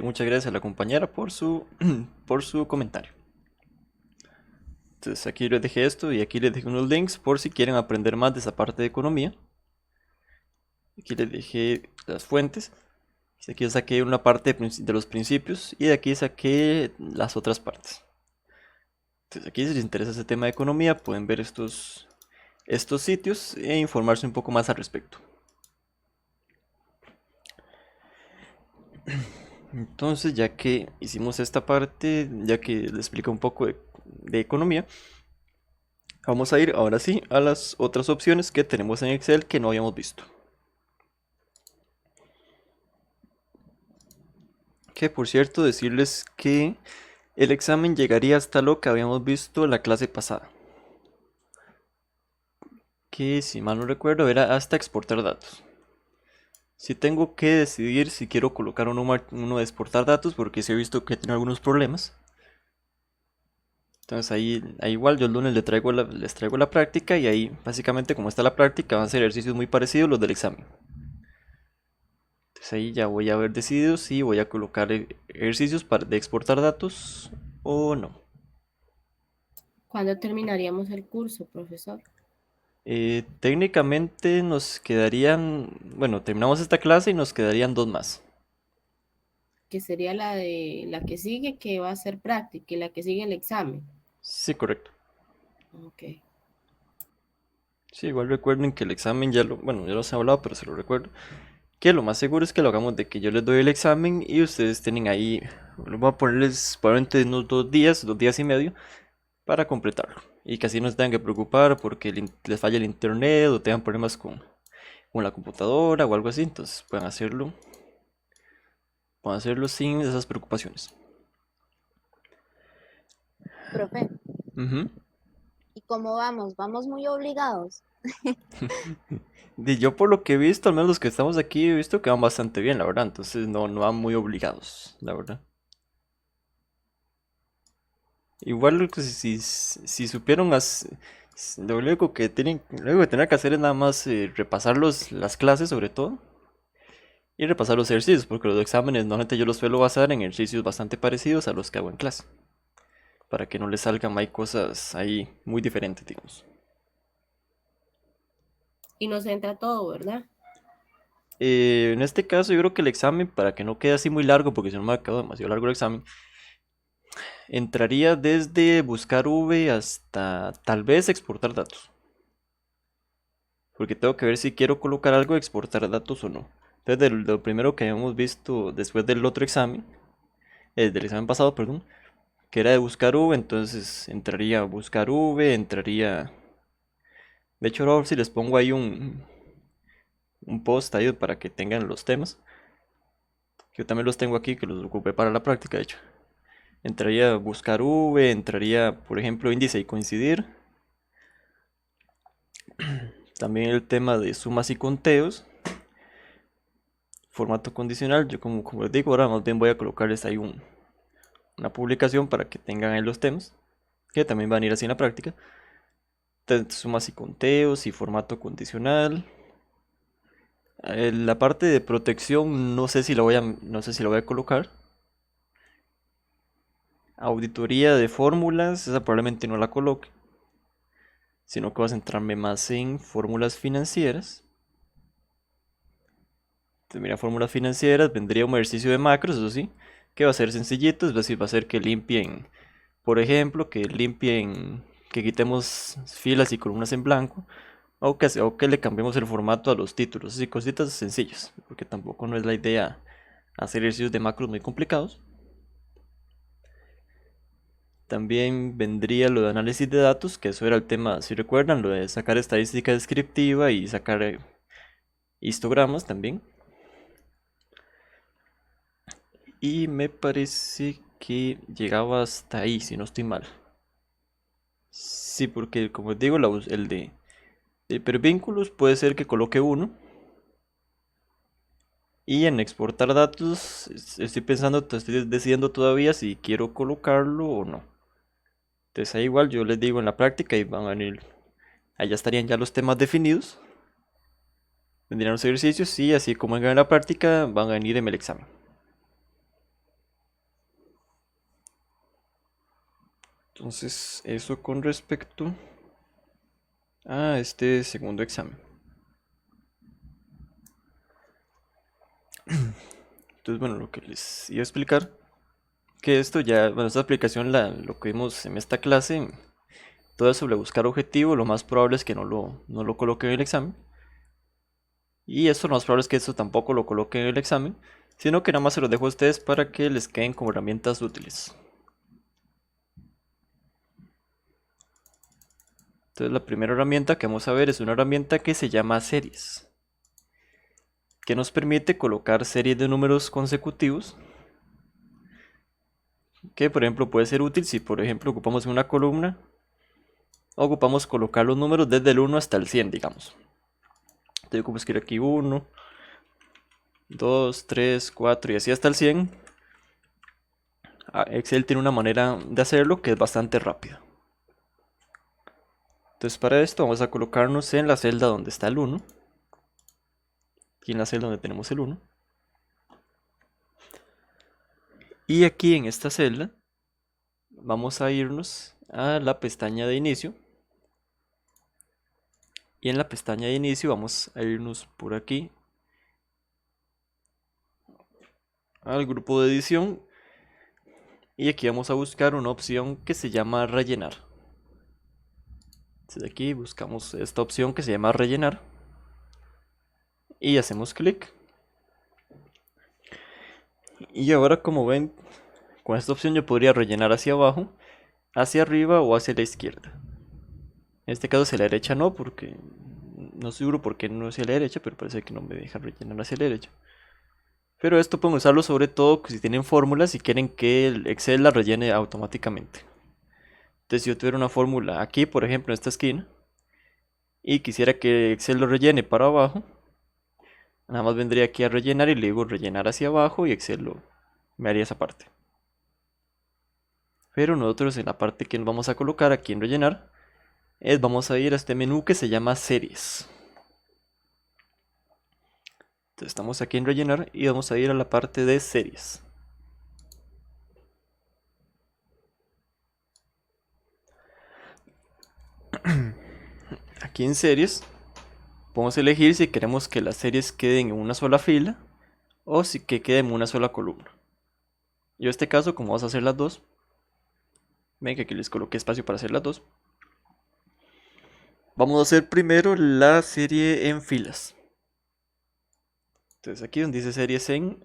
Muchas gracias a la compañera por su, por su comentario. Entonces aquí les dejé esto y aquí les dejé unos links por si quieren aprender más de esa parte de economía. Aquí les dejé las fuentes. Aquí saqué una parte de los principios y de aquí saqué las otras partes. Entonces aquí si les interesa ese tema de economía pueden ver estos sitios e informarse un poco más al respecto. Entonces, ya que hicimos esta parte, ya que les explico un poco de economía, vamos a ir ahora sí a las otras opciones que tenemos en Excel que no habíamos visto. Que por cierto, decirles que el examen llegaría hasta lo que habíamos visto en la clase pasada. Que si mal no recuerdo era hasta exportar datos. Si tengo que decidir si quiero colocar uno de exportar datos porque sí he visto que tiene algunos problemas. Entonces ahí igual yo el lunes les traigo la práctica y ahí básicamente como está la práctica van a ser ejercicios muy parecidos a los del examen. Entonces ahí ya voy a haber decidido si voy a colocar ejercicios de exportar datos o no. ¿Cuándo terminaríamos el curso, profesor? Técnicamente nos quedarían, bueno, terminamos esta clase y nos quedarían dos más. Que sería la que sigue, que va a ser práctica, y la que sigue el examen. Sí, correcto. Ok. Sí, igual recuerden que el examen bueno, ya los he hablado, pero se lo recuerdo. Que lo más seguro es que lo hagamos de que yo les doy el examen y ustedes tienen ahí, voy a ponerles probablemente unos 2 días y medio para completarlo. Y que así no se tengan que preocupar porque les falla el internet o tengan problemas con la computadora o algo así. Entonces pueden hacerlo sin esas preocupaciones. Profe, Ujú. ¿y cómo vamos? ¿Vamos muy obligados? Y yo por lo que he visto, al menos los que estamos aquí, he visto que van bastante bien, la verdad. Entonces no van muy obligados, la verdad. Igual que si supieron lo único lo único que tienen que hacer es nada más repasar las clases sobre todo y repasar los ejercicios, porque los exámenes normalmente yo los suelo basar en ejercicios bastante parecidos a los que hago en clase, para que no les salgan hay cosas ahí muy diferentes, digamos. Y nos entra todo, ¿verdad? En este caso yo creo que el examen, para que no quede así muy largo, porque si no me ha quedado demasiado largo el examen, entraría desde buscar V hasta tal vez exportar datos. Porque tengo que ver si quiero colocar algo, exportar datos o no. Entonces, de lo primero que habíamos visto después del otro examen, del examen pasado, perdón, que era de buscar V, entonces entraría a buscar V, entraría... De hecho, ahora si les pongo ahí un post ahí para que tengan los temas, que yo también los tengo aquí, que los ocupé para la práctica, de hecho. Entraría a buscar V, entraría, por ejemplo, índice y coincidir. También el tema de sumas y conteos. Formato condicional, yo como les digo, ahora más bien voy a colocarles ahí una publicación para que tengan ahí los temas, que también van a ir así en la práctica. Sumas y conteos y formato condicional. La parte de protección no sé si no sé si la voy a colocar. Auditoría de fórmulas, esa probablemente no la coloque, sino que voy a centrarme más en fórmulas financieras. Entonces, mira, fórmulas financieras, vendría un ejercicio de macros, eso sí, que va a ser sencillito, es decir, va a ser que limpien, por ejemplo, que quitemos filas y columnas en blanco, o que le cambiemos el formato a los títulos, así cositas sencillas, porque tampoco no es la idea hacer ejercicios de macros muy complicados. También vendría lo de análisis de datos, que eso era el tema, si recuerdan, lo de sacar estadística descriptiva y sacar histogramas también. Y me parece que llegaba hasta ahí, si no estoy mal. Sí, porque como les digo, el de hipervínculos puede ser que coloque uno. Y en exportar datos, estoy pensando, estoy decidiendo todavía si quiero colocarlo o no. Entonces ahí igual yo les digo en la práctica y van a venir, allá estarían ya los temas definidos. vendrían los ejercicios y así como vengan en la práctica van a venir en el examen. Entonces, eso con respecto a este segundo examen. Entonces, bueno, lo que les iba a explicar, que esto ya, bueno, esta aplicación, lo que vimos en esta clase, todo eso sobre buscar objetivo, lo más probable es que no lo coloque en el examen. Y eso lo más probable es que esto tampoco lo coloque en el examen, sino que nada más se los dejo a ustedes para que les queden como herramientas útiles. Entonces la primera herramienta que vamos a ver es una herramienta que se llama series, que nos permite colocar series de números consecutivos, que por ejemplo puede ser útil si por ejemplo ocupamos una columna, ocupamos colocar los números desde el 1 hasta el 100, digamos. Entonces yo como escribir aquí 1, 2, 3, 4 y así hasta el 100. Excel tiene una manera de hacerlo que es bastante rápida. Entonces para esto vamos a colocarnos en la celda donde está el 1. Aquí en la celda donde tenemos el 1. Y aquí en esta celda vamos a irnos a la pestaña de inicio. Y en la pestaña de inicio vamos a irnos por aquí al grupo de edición. Y aquí vamos a buscar una opción que se llama rellenar. Desde aquí buscamos esta opción que se llama rellenar. Y hacemos clic. Y ahora como ven, con esta opción yo podría rellenar hacia abajo, hacia arriba o hacia la izquierda. En este caso hacia la derecha no, porque no estoy seguro por qué no hacia la derecha, pero parece que no me deja rellenar hacia la derecha. Pero esto pueden usarlo sobre todo si tienen fórmulas y quieren que el Excel la rellene automáticamente. Entonces si yo tuviera una fórmula aquí, por ejemplo, en esta esquina, y quisiera que Excel lo rellene para abajo, nada más vendría aquí a rellenar y le digo rellenar hacia abajo y Excel me haría esa parte. Pero nosotros en la parte que nos vamos a colocar aquí en rellenar, vamos a ir a este menú que se llama series. Entonces estamos aquí en rellenar y vamos a ir a la parte de series. Aquí en series podemos elegir si queremos que las series queden en una sola fila o si que queden en una sola columna. Yo en este caso, como vamos a hacer las dos, ven que aquí les coloqué espacio para hacer las dos. Vamos a hacer primero la serie en filas. Entonces aquí donde dice series en,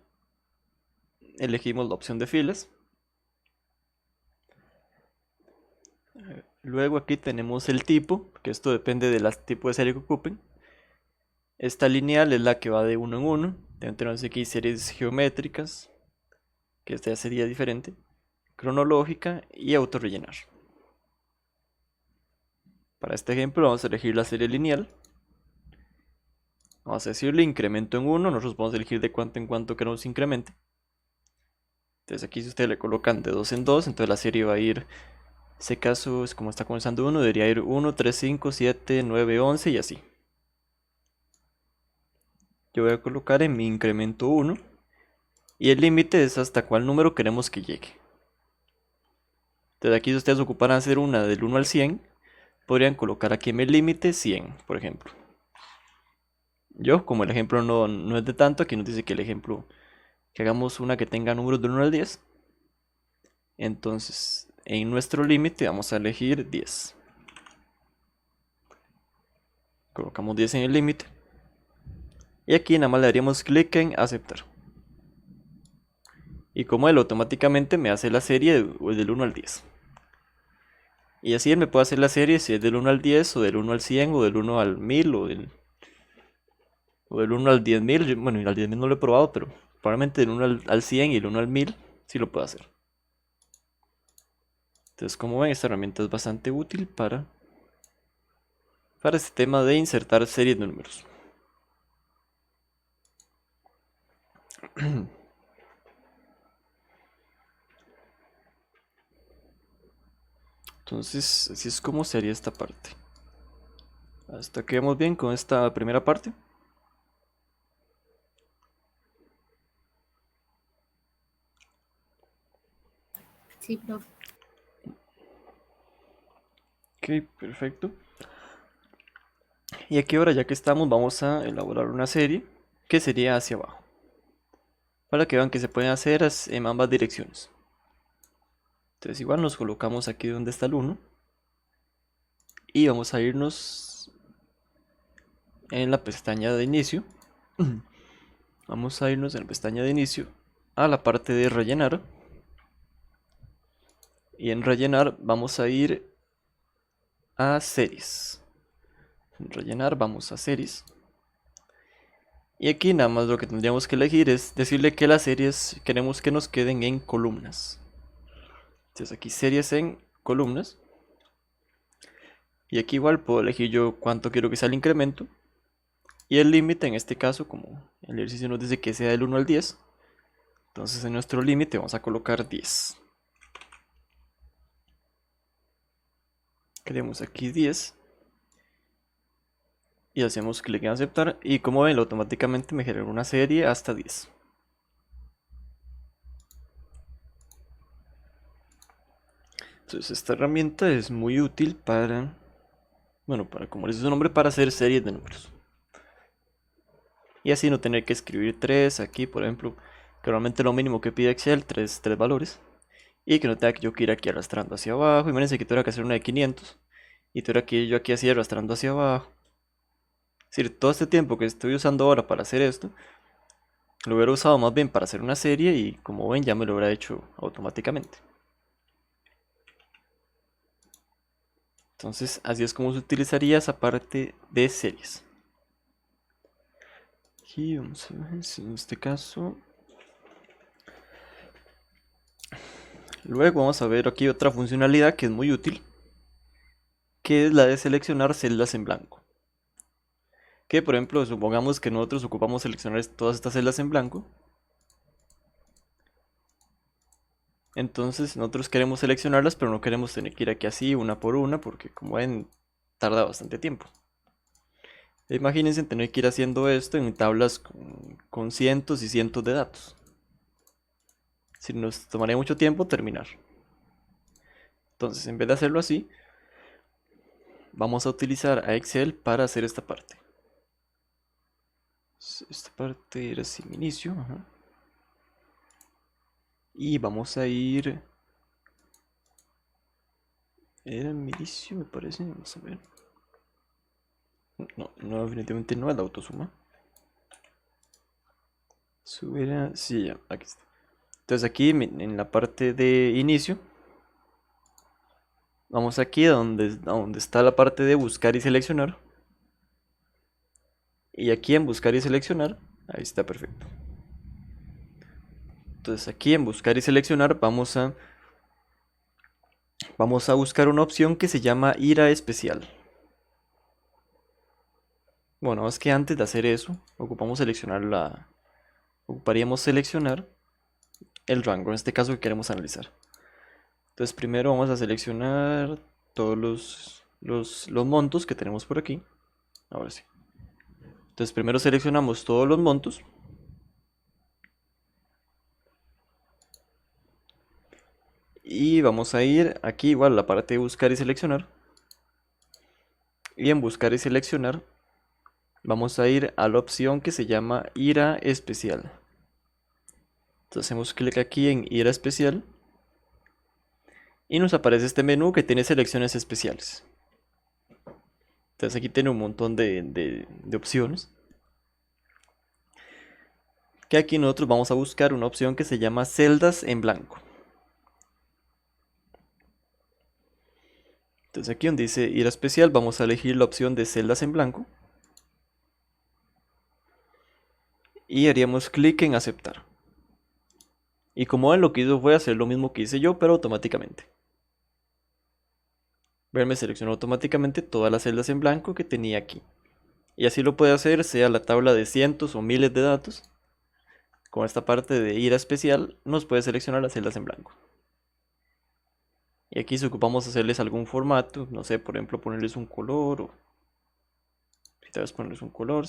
elegimos la opción de filas. Luego aquí tenemos el tipo, que esto depende del tipo de serie que ocupen. Esta lineal es la que va de uno en uno. Tenemos aquí series geométricas, que esta ya sería diferente. Cronológica y autorrellenar. Para este ejemplo vamos a elegir la serie lineal. Vamos a decirle incremento en 1. Nosotros podemos elegir de cuánto en cuánto queremos incremente. Entonces aquí si ustedes le colocan de 2 en 2, entonces la serie va a ir, en ese caso es como está comenzando 1, debería ir 1, 3, 5, 7, 9, 11 y así. Yo voy a colocar en mi incremento 1 y el límite es hasta cuál número queremos que llegue. Entonces aquí si ustedes ocuparan hacer una del 1 al 100, podrían colocar aquí en mi límite 100, por ejemplo. Yo, como el ejemplo no es de tanto, aquí nos dice que el ejemplo, que hagamos una que tenga números del 1 al 10. Entonces, en nuestro límite vamos a elegir 10. Colocamos 10 en el límite. Y aquí nada más le daríamos clic en aceptar. Y como él automáticamente me hace la serie del 1 al 10. Y así él me puede hacer la serie si es del 1 al 10, o del 1 al 100, o del 1 al 1000, o del 1 al 10.000. Bueno, al 10.000 no lo he probado, pero probablemente del 1 al 100 y el 1 al 1000 sí lo puedo hacer. Entonces, como ven, esta herramienta es bastante útil para este tema de insertar series de números. Entonces, así es como sería esta parte. Hasta que vamos bien con esta primera parte. Sí, profe. Ok, perfecto. Y aquí ahora, ya que estamos, vamos a elaborar una serie que sería hacia abajo. Para que vean que se pueden hacer en ambas direcciones. Entonces igual nos colocamos aquí donde está el 1. Y vamos a irnos en la pestaña de inicio. Vamos a irnos en la pestaña de inicio a la parte de rellenar. Y en rellenar vamos a ir a series. En rellenar vamos a series. Y aquí nada más lo que tendríamos que elegir es decirle que las series queremos que nos queden en columnas. Entonces aquí series en columnas. Y aquí igual puedo elegir yo cuánto quiero que sea el incremento. Y el límite en este caso, como el ejercicio nos dice que sea del 1 al 10. Entonces en nuestro límite vamos a colocar 10. Queremos aquí 10. Y hacemos clic en aceptar. Y como ven, automáticamente me genera una serie hasta 10. Entonces esta herramienta es muy útil para, bueno, para, como dice su nombre, para hacer series de números. Y así no tener que escribir 3 aquí, por ejemplo, que normalmente lo mínimo que pide Excel, 3 valores. Y que no tenga que yo que ir aquí arrastrando hacia abajo. Imagínense que tuviera que hacer una de 500. Y tuviera que ir yo aquí así arrastrando hacia abajo. Es decir, todo este tiempo que estoy usando ahora para hacer esto, lo hubiera usado más bien para hacer una serie y como ven ya me lo hubiera hecho automáticamente. Entonces así es como se utilizaría esa parte de series. Aquí vamos a ver si en este caso. Luego vamos a ver aquí otra funcionalidad que es muy útil, que es la de seleccionar celdas en blanco. Que por ejemplo, supongamos que nosotros ocupamos seleccionar todas estas celdas en blanco. Entonces nosotros queremos seleccionarlas, pero no queremos tener que ir aquí así una por una, porque como ven, tarda bastante tiempo. Imagínense tener que ir haciendo esto en tablas con cientos y cientos de datos. Si nos tomaría mucho tiempo terminar. Entonces, en vez de hacerlo así, vamos a utilizar a Excel para hacer esta parte. Esta parte era sin inicio. Ajá. Y vamos a ir. Era mi inicio, me parece. Vamos a ver. No, definitivamente no es la autosuma. Subir a. Sí, ya, aquí está. Entonces, aquí en la parte de inicio, vamos aquí a donde está la parte de buscar y seleccionar. Y aquí en buscar y seleccionar, ahí está perfecto. Entonces aquí en buscar y seleccionar vamos a buscar una opción que se llama ir a especial. Bueno, es que antes de hacer eso, ocuparíamos seleccionar el rango, en este caso que queremos analizar. Entonces primero vamos a seleccionar todos los montos que tenemos por aquí. Ahora sí. Entonces primero seleccionamos todos los montos. Y vamos a ir aquí igual a la parte de buscar y seleccionar. Y en buscar y seleccionar vamos a ir a la opción que se llama ir a especial. Entonces hacemos clic aquí en ir a especial. Y nos aparece este menú que tiene selecciones especiales. Entonces aquí tiene un montón de opciones. Que aquí nosotros vamos a buscar una opción que se llama celdas en blanco. Entonces aquí donde dice ir a especial vamos a elegir la opción de celdas en blanco. Y haríamos clic en aceptar. Y como ven, lo que hizo fue hacer lo mismo que hice yo, pero automáticamente. Me seleccionó automáticamente todas las celdas en blanco que tenía aquí. Y así lo puede hacer, sea la tabla de cientos o miles de datos. Con esta parte de ir a especial, nos puede seleccionar las celdas en blanco. Y aquí si ocupamos hacerles algún formato, no sé, por ejemplo ponerles un color o si tal vez ponerles un color,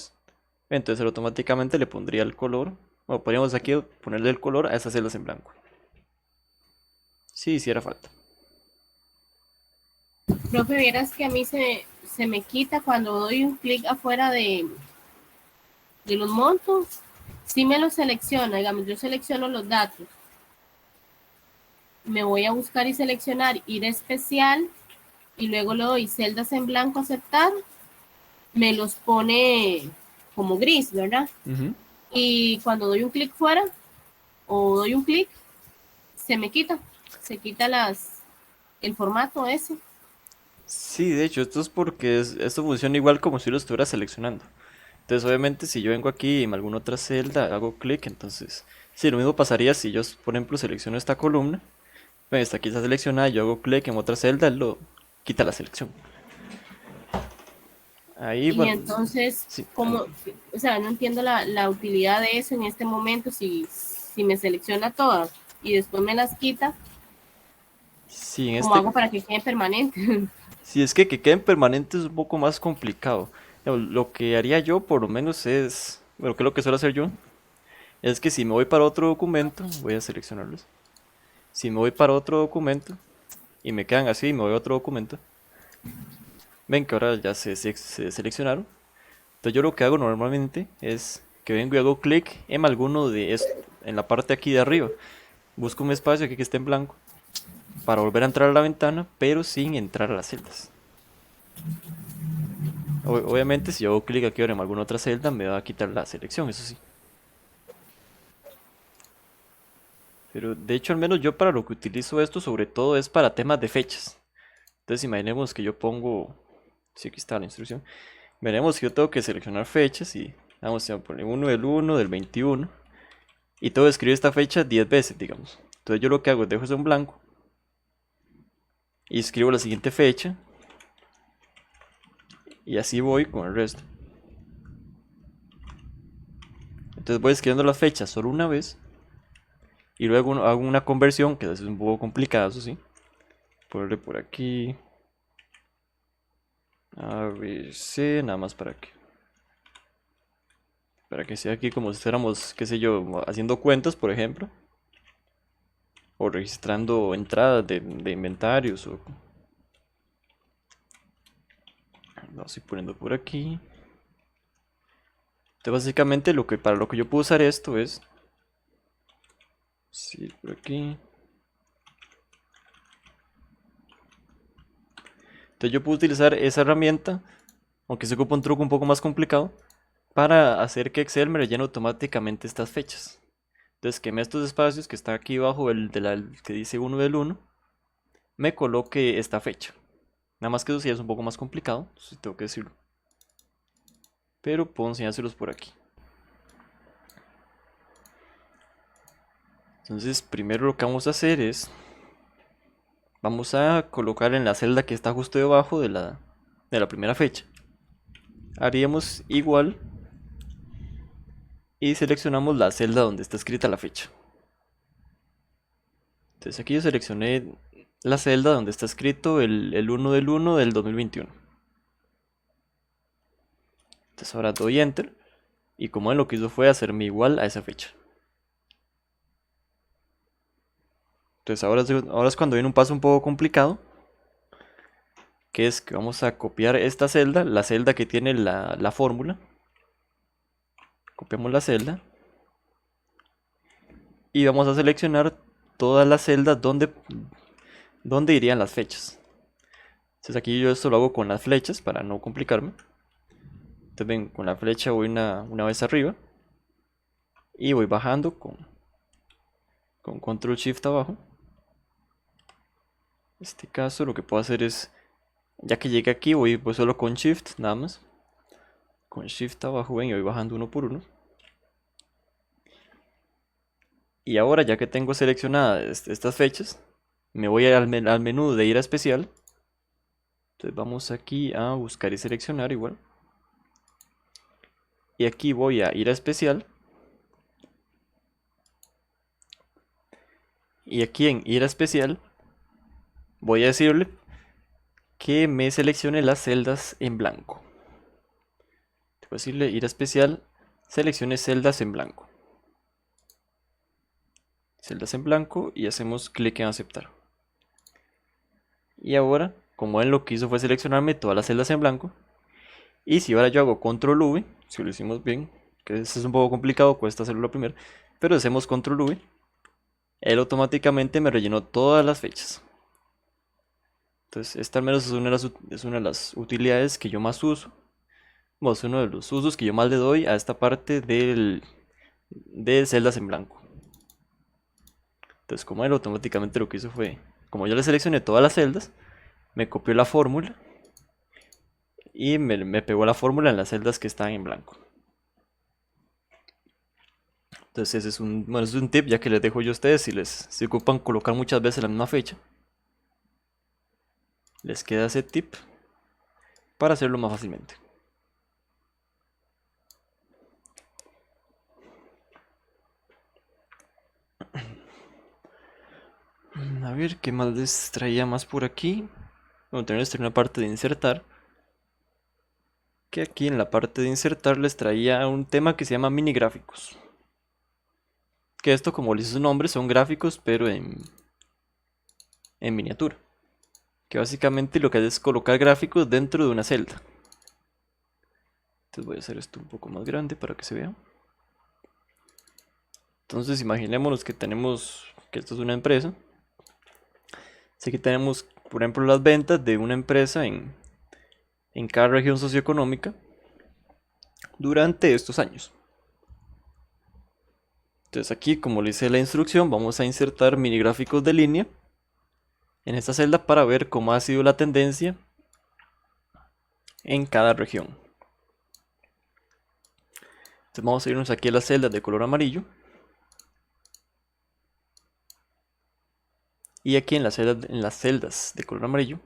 entonces automáticamente le pondría el color, o podríamos aquí ponerle el color a esas celdas en blanco. Sí, hiciera falta. Profe, vieras que a mí se me quita cuando doy un clic afuera de los montos. Sí me lo selecciona, digamos, yo selecciono los datos. Me voy a buscar y seleccionar ir especial y luego le doy celdas en blanco aceptar. Me los pone como gris, ¿verdad? Ujú. Y cuando doy un clic fuera o doy un clic, se me quita. Se quita el formato ese. Sí, de hecho, esto es porque esto funciona igual como si lo estuviera seleccionando. Entonces, obviamente, si yo vengo aquí en alguna otra celda, hago clic, entonces, sí, lo mismo pasaría si yo, por ejemplo, selecciono esta columna. Ven, esta aquí está seleccionada, yo hago clic en otra celda, él lo quita la selección. Ahí, Y bueno, entonces, sí, como, o sea, no entiendo la utilidad de eso en este momento, si me selecciona todas y después me las quita, sí, en ¿cómo este, hago para que queden permanentes? si es que queden permanentes es un poco más complicado. Lo que haría yo, por lo menos, es, bueno, que es lo que suelo hacer yo, es que si me voy para otro documento, voy a seleccionarlos. Si me voy para otro documento y me quedan así, me voy a otro documento, ven que ahora ya se seleccionaron. Entonces yo lo que hago normalmente es que vengo y hago clic en alguno de estos, en la parte aquí de arriba. Busco un espacio aquí que esté en blanco para volver a entrar a la ventana, pero sin entrar a las celdas. Obviamente si yo hago clic aquí ahora en alguna otra celda me va a quitar la selección, eso sí. Pero de hecho al menos yo para lo que utilizo esto sobre todo es para temas de fechas. Entonces imaginemos que yo pongo, si aquí está la instrucción, veremos que yo tengo que seleccionar fechas y vamos a poner 1 del 1 del 21 y tengo que escribir esta fecha 10 veces, digamos. Entonces yo lo que hago es dejo eso en blanco y escribo la siguiente fecha y así voy con el resto. Entonces voy escribiendo las fechas solo una vez y luego hago una conversión que es un poco complicada, eso sí. Ponerle por aquí A, B, C, nada más para que sea aquí como si estuviéramos, qué sé yo, haciendo cuentas, por ejemplo, o registrando entradas de inventarios, o lo estoy poniendo por aquí. Entonces básicamente para lo que yo puedo usar esto es, sí, por aquí. Entonces yo puedo utilizar esa herramienta, aunque se ocupa un truco un poco más complicado, para hacer que Excel me rellene automáticamente estas fechas. Entonces queme estos espacios que está aquí abajo, el que dice 1 del 1, me coloque esta fecha. Nada más que eso sí es un poco más complicado, si tengo que decirlo. Pero puedo enseñárselos por aquí. Entonces primero lo que vamos a hacer es, vamos a colocar en la celda que está justo debajo de la primera fecha. Haríamos igual y seleccionamos la celda donde está escrita la fecha. Entonces aquí yo seleccioné la celda donde está escrito el 1 del 1 del 2021. Entonces ahora doy enter y como él lo que hizo fue hacerme igual a esa fecha. Entonces ahora es cuando viene un paso un poco complicado, que es que vamos a copiar esta celda, la celda que tiene la fórmula. Copiamos la celda y vamos a seleccionar todas las celdas donde irían las fechas. Entonces aquí yo esto lo hago con las flechas para no complicarme. Entonces ven, con la flecha voy una vez arriba y voy bajando con control shift abajo. En este caso lo que puedo hacer es, ya que llegué aquí, voy pues solo con shift nada más. Con shift abajo ven y voy bajando uno por uno. Y ahora ya que tengo seleccionadas estas fechas, me voy al menú de ir a especial. Entonces vamos aquí a buscar y seleccionar igual. Y aquí voy a ir a especial. Y aquí en ir a especial voy a decirle que me seleccione las celdas en blanco. Voy a decirle ir a especial, seleccione celdas en blanco. Celdas en blanco y hacemos clic en aceptar. Y ahora, como él lo que hizo fue seleccionarme todas las celdas en blanco. Y si ahora yo hago control V, si lo hicimos bien, que eso es un poco complicado, cuesta hacerlo primero, pero hacemos control V, él automáticamente me rellenó todas las fechas. Entonces, esta al menos es una de las utilidades que yo más uso. Bueno, es uno de los usos que yo más le doy a esta parte de celdas en blanco. Entonces, como él automáticamente lo que hizo fue, como yo le seleccioné todas las celdas, me copió la fórmula y me pegó la fórmula en las celdas que están en blanco. Entonces ese es bueno, es un tip ya que les dejo yo a ustedes si ocupan colocar muchas veces la misma fecha. Les queda ese tip para hacerlo más fácilmente. A ver, ¿qué más les traía más por aquí? Bueno, también les traía una parte de insertar. Que aquí en la parte de insertar les traía un tema que se llama mini gráficos. Que esto, como les dice su nombre, son gráficos pero en miniatura. Que básicamente lo que hace es colocar gráficos dentro de una celda. Entonces voy a hacer esto un poco más grande para que se vea. Entonces imaginémonos que esto es una empresa. Así que tenemos, por ejemplo, las ventas de una empresa en cada región socioeconómica durante estos años. Entonces aquí, como le hice la instrucción, vamos a insertar mini gráficos de línea en esta celda para ver cómo ha sido la tendencia en cada región. Entonces vamos a irnos aquí a las celdas de color amarillo. Y aquí en las celdas de color amarillo,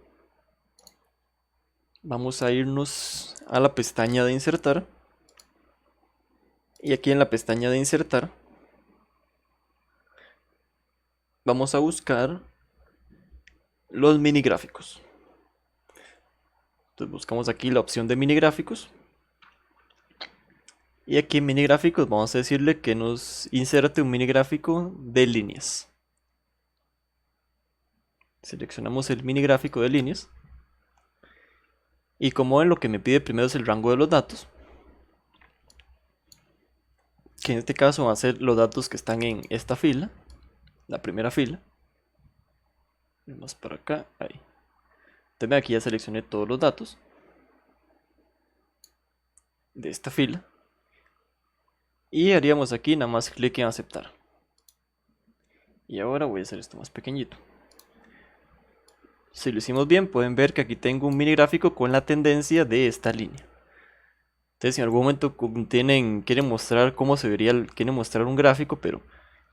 vamos a irnos a la pestaña de insertar. Y aquí en la pestaña de insertar, vamos a buscar los mini gráficos. Entonces buscamos aquí la opción de mini gráficos. Y aquí en mini gráficos vamos a decirle que nos inserte un mini gráfico de líneas. Seleccionamos el mini gráfico de líneas. Y como en lo que me pide primero es el rango de los datos, que en este caso van a ser los datos que están en esta fila, la primera fila. Vamos para acá, ahí. Entonces aquí ya seleccioné todos los datos de esta fila. Y haríamos aquí nada más clic en aceptar. Y ahora voy a hacer esto más pequeñito. Si lo hicimos bien, pueden ver que aquí tengo un mini gráfico con la tendencia de esta línea. Entonces, si en algún momento quieren mostrar cómo se vería, quieren mostrar un gráfico, pero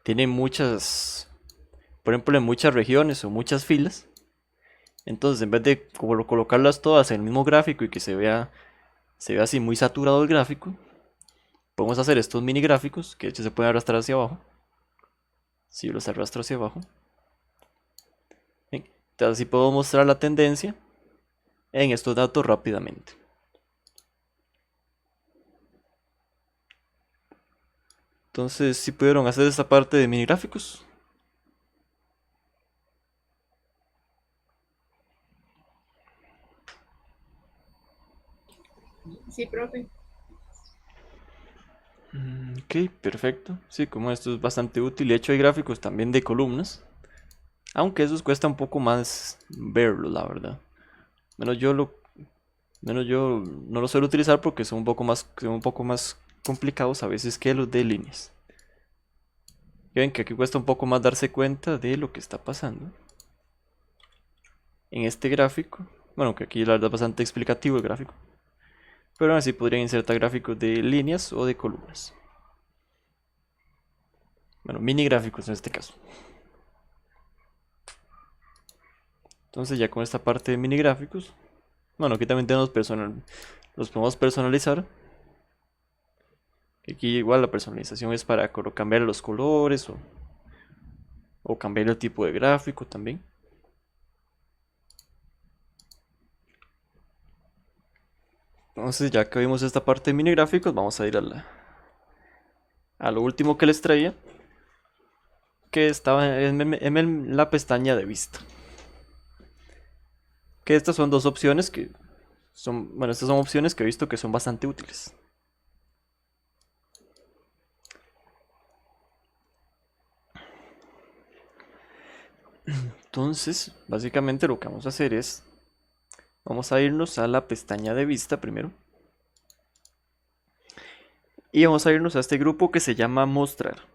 tiene muchas, por ejemplo, en muchas regiones o muchas filas. Entonces, en vez de colocarlas todas en el mismo gráfico y que se vea así muy saturado el gráfico, podemos hacer estos mini gráficos que de hecho se pueden arrastrar hacia abajo. Si yo los arrastro hacia abajo, ¿bien? Entonces así puedo mostrar la tendencia en estos datos rápidamente. Entonces, si pudieron hacer esta parte de mini gráficos. Sí, profe. Ok, perfecto. Sí, como esto es bastante útil. De hecho, hay gráficos también de columnas. Aunque esos cuesta un poco más verlos, la verdad. Menos yo no lo suelo utilizar porque son un poco más complicados a veces que los de líneas. Ven que aquí cuesta un poco más darse cuenta de lo que está pasando en este gráfico. Bueno, que aquí la verdad es bastante explicativo el gráfico. Pero aún así podrían insertar gráficos de líneas o de columnas. Bueno, mini gráficos en este caso. Entonces ya con esta parte de mini gráficos, bueno, aquí también tenemos los podemos personalizar. Aquí igual la personalización es para cambiar los colores o cambiar el tipo de gráfico también. Entonces ya que vimos esta parte de mini gráficos, vamos a ir a lo último que les traía, que estaba en la pestaña de vista. Que estas son dos opciones que son, bueno, estas son opciones que he visto que son bastante útiles. Entonces, básicamente lo que vamos a hacer es, vamos a irnos a la pestaña de vista primero. Y vamos a irnos a este grupo que se llama mostrar.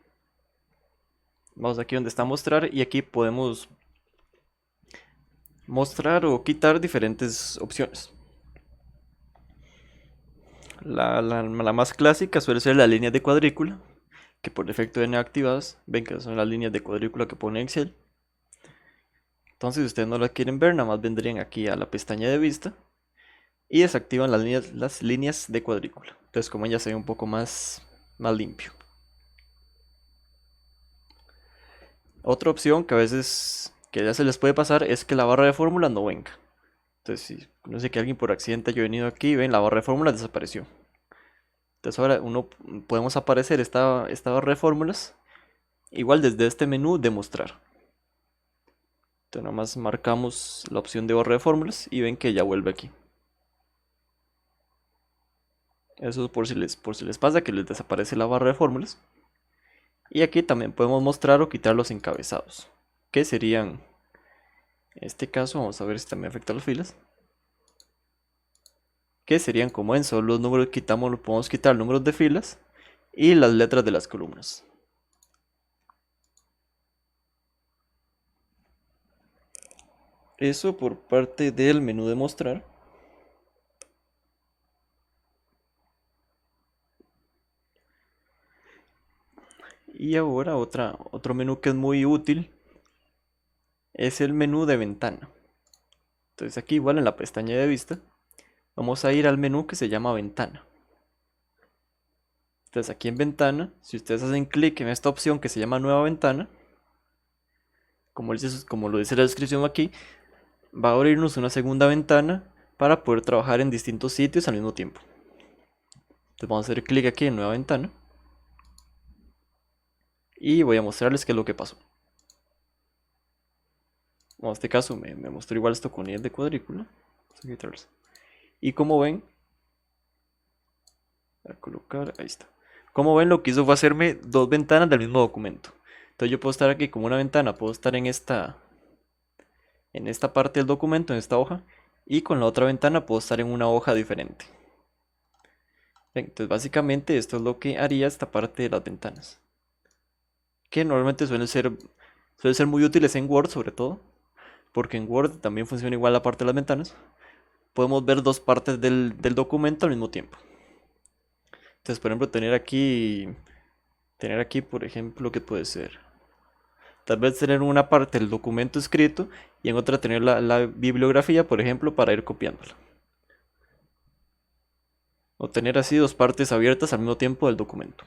Vamos aquí donde está mostrar y aquí podemos mostrar o quitar diferentes opciones. La más clásica suele ser la línea de cuadrícula, que por defecto vienen activadas. Ven que son las líneas de cuadrícula que pone Excel. Entonces, si ustedes no la quieren ver, nada más vendrían aquí a la pestaña de vista y desactivan las líneas de cuadrícula. Entonces, como ya se ve un poco más limpio. Otra opción que a veces que ya se les puede pasar es que la barra de fórmulas no venga. Entonces, si no sé que alguien por accidente haya venido aquí y ven la barra de fórmulas desapareció. Entonces ahora podemos aparecer esta barra de fórmulas igual desde este menú de mostrar. Entonces nada más marcamos la opción de barra de fórmulas y ven que ya vuelve aquí. Eso es por si les pasa que les desaparece la barra de fórmulas. Y aquí también podemos mostrar o quitar los encabezados, que serían, en este caso, vamos a ver si también afecta las filas, que serían como en solo los números quitamos, podemos quitar números de filas y las letras de las columnas. Eso por parte del menú de mostrar. Y ahora otro menú que es muy útil es el menú de ventana. Entonces aquí igual en la pestaña de vista vamos a ir al menú que se llama ventana. Entonces aquí en ventana, si ustedes hacen clic en esta opción que se llama nueva ventana, como lo dice la descripción aquí, va a abrirnos una segunda ventana para poder trabajar en distintos sitios al mismo tiempo. Entonces vamos a hacer clic aquí en nueva ventana y voy a mostrarles qué es lo que pasó. Bueno, en este caso me mostró igual esto con líneas de cuadrícula. Y como ven, voy a colocar, ahí está. Como ven, lo que hizo fue hacerme dos ventanas del mismo documento. Entonces yo puedo estar aquí como una ventana, puedo estar en esta parte del documento, en esta hoja, y con la otra ventana puedo estar en una hoja diferente. Bien, entonces básicamente esto es lo que haría esta parte de las ventanas, que normalmente suelen ser muy útiles en Word sobre todo, porque en Word también funciona igual la parte de las ventanas. Podemos ver dos partes del documento al mismo tiempo. Entonces, por ejemplo, tener aquí, por ejemplo, ¿qué puede ser? Tal vez tener una parte del documento escrito y en otra tener la bibliografía, por ejemplo, para ir copiándola. O tener así dos partes abiertas al mismo tiempo del documento.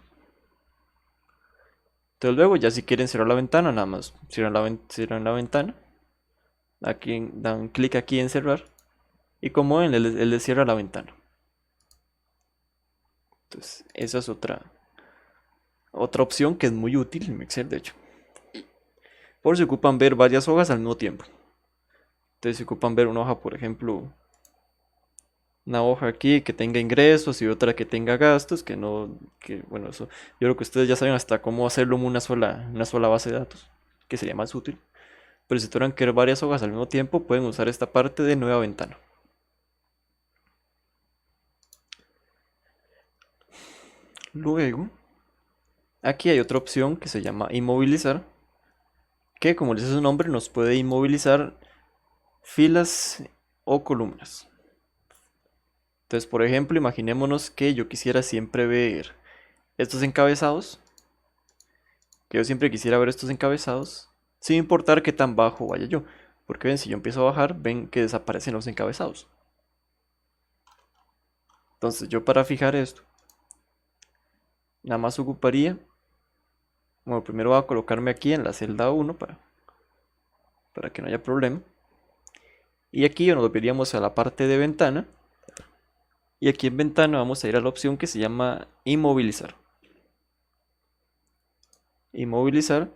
Entonces luego ya si quieren cerrar la ventana, nada más cierran la ventana. Aquí dan clic aquí en cerrar. Y como ven, él les cierra la ventana. Entonces esa es otra opción que es muy útil en Excel, de hecho. Por si ocupan ver varias hojas al mismo tiempo. Entonces si ocupan ver una hoja, por ejemplo, una hoja aquí que tenga ingresos y otra que tenga gastos, bueno, eso yo creo que ustedes ya saben hasta cómo hacerlo en una sola base de datos, que sería más útil. Pero si tuvieran que ver varias hojas al mismo tiempo, pueden usar esta parte de nueva ventana. Luego, aquí hay otra opción que se llama inmovilizar, que como dice su nombre nos puede inmovilizar filas o columnas. Entonces, por ejemplo, imaginémonos que yo quisiera siempre ver estos encabezados, que yo siempre quisiera ver estos encabezados, sin importar qué tan bajo vaya yo, porque ven, si yo empiezo a bajar, ven que desaparecen los encabezados. Entonces, yo para fijar esto, nada más ocuparía, bueno, primero voy a colocarme aquí en la celda 1 para que no haya problema. Y aquí nos iríamos a la parte de ventana. Y aquí en ventana vamos a ir a la opción que se llama inmovilizar. Inmovilizar.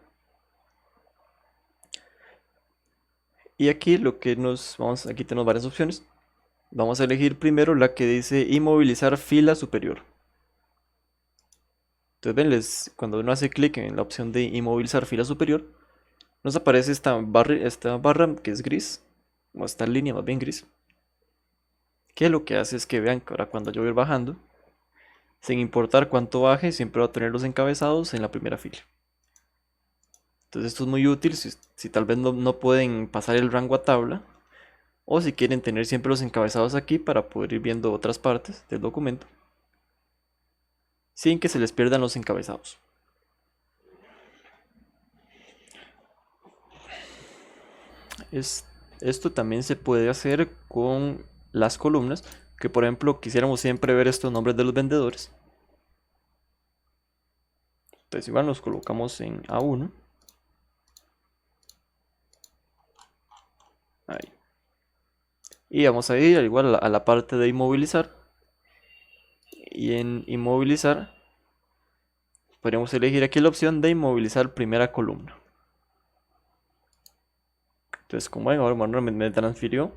Y aquí aquí tenemos varias opciones. Vamos a elegir primero la que dice inmovilizar fila superior. Entonces ven, cuando uno hace clic en la opción de inmovilizar fila superior, nos aparece esta barra que es gris, o esta línea más bien gris, que lo que hace es que vean que ahora cuando yo voy a ir bajando, sin importar cuánto baje, siempre va a tener los encabezados en la primera fila. Entonces esto es muy útil si tal vez no pueden pasar el rango a tabla, o si quieren tener siempre los encabezados aquí para poder ir viendo otras partes del documento, sin que se les pierdan los encabezados. Esto también se puede hacer con las columnas, que por ejemplo quisiéramos siempre ver estos nombres de los vendedores. Entonces igual nos colocamos en A1. Ahí. Y vamos a ir igual a la parte de inmovilizar. Y en inmovilizar podríamos elegir aquí la opción de inmovilizar primera columna. Entonces como ven, ahora me transfirió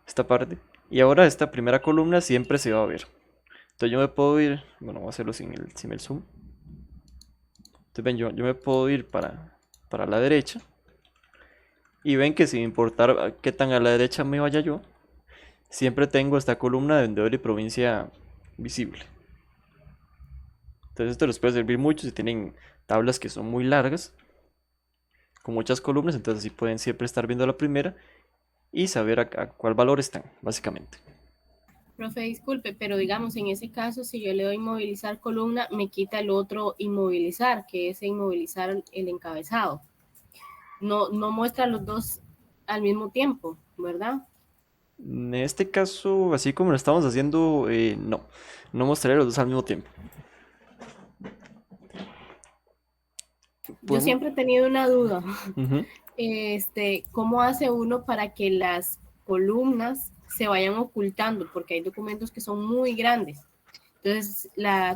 esta parte. Y ahora esta primera columna siempre se va a ver. Entonces yo me puedo ir, bueno, voy a hacerlo sin el zoom. Entonces ven, yo me puedo ir para la derecha. Y ven que sin importar qué tan a la derecha me vaya yo, siempre tengo esta columna de vendedor y provincia visible. Entonces esto les puede servir mucho si tienen tablas que son muy largas, con muchas columnas, entonces así pueden siempre estar viendo la primera y saber a cuál valor están, básicamente. Profe, disculpe, pero digamos, en ese caso, si yo le doy inmovilizar columna, me quita el otro inmovilizar, que es inmovilizar el encabezado. No muestra los dos al mismo tiempo, ¿verdad? En este caso, así como lo estamos haciendo, no mostraré los dos al mismo tiempo. Yo Podemos- siempre he tenido una duda. Ujú. ¿Cómo hace uno para que las columnas se vayan ocultando? Porque hay documentos que son muy grandes. Entonces,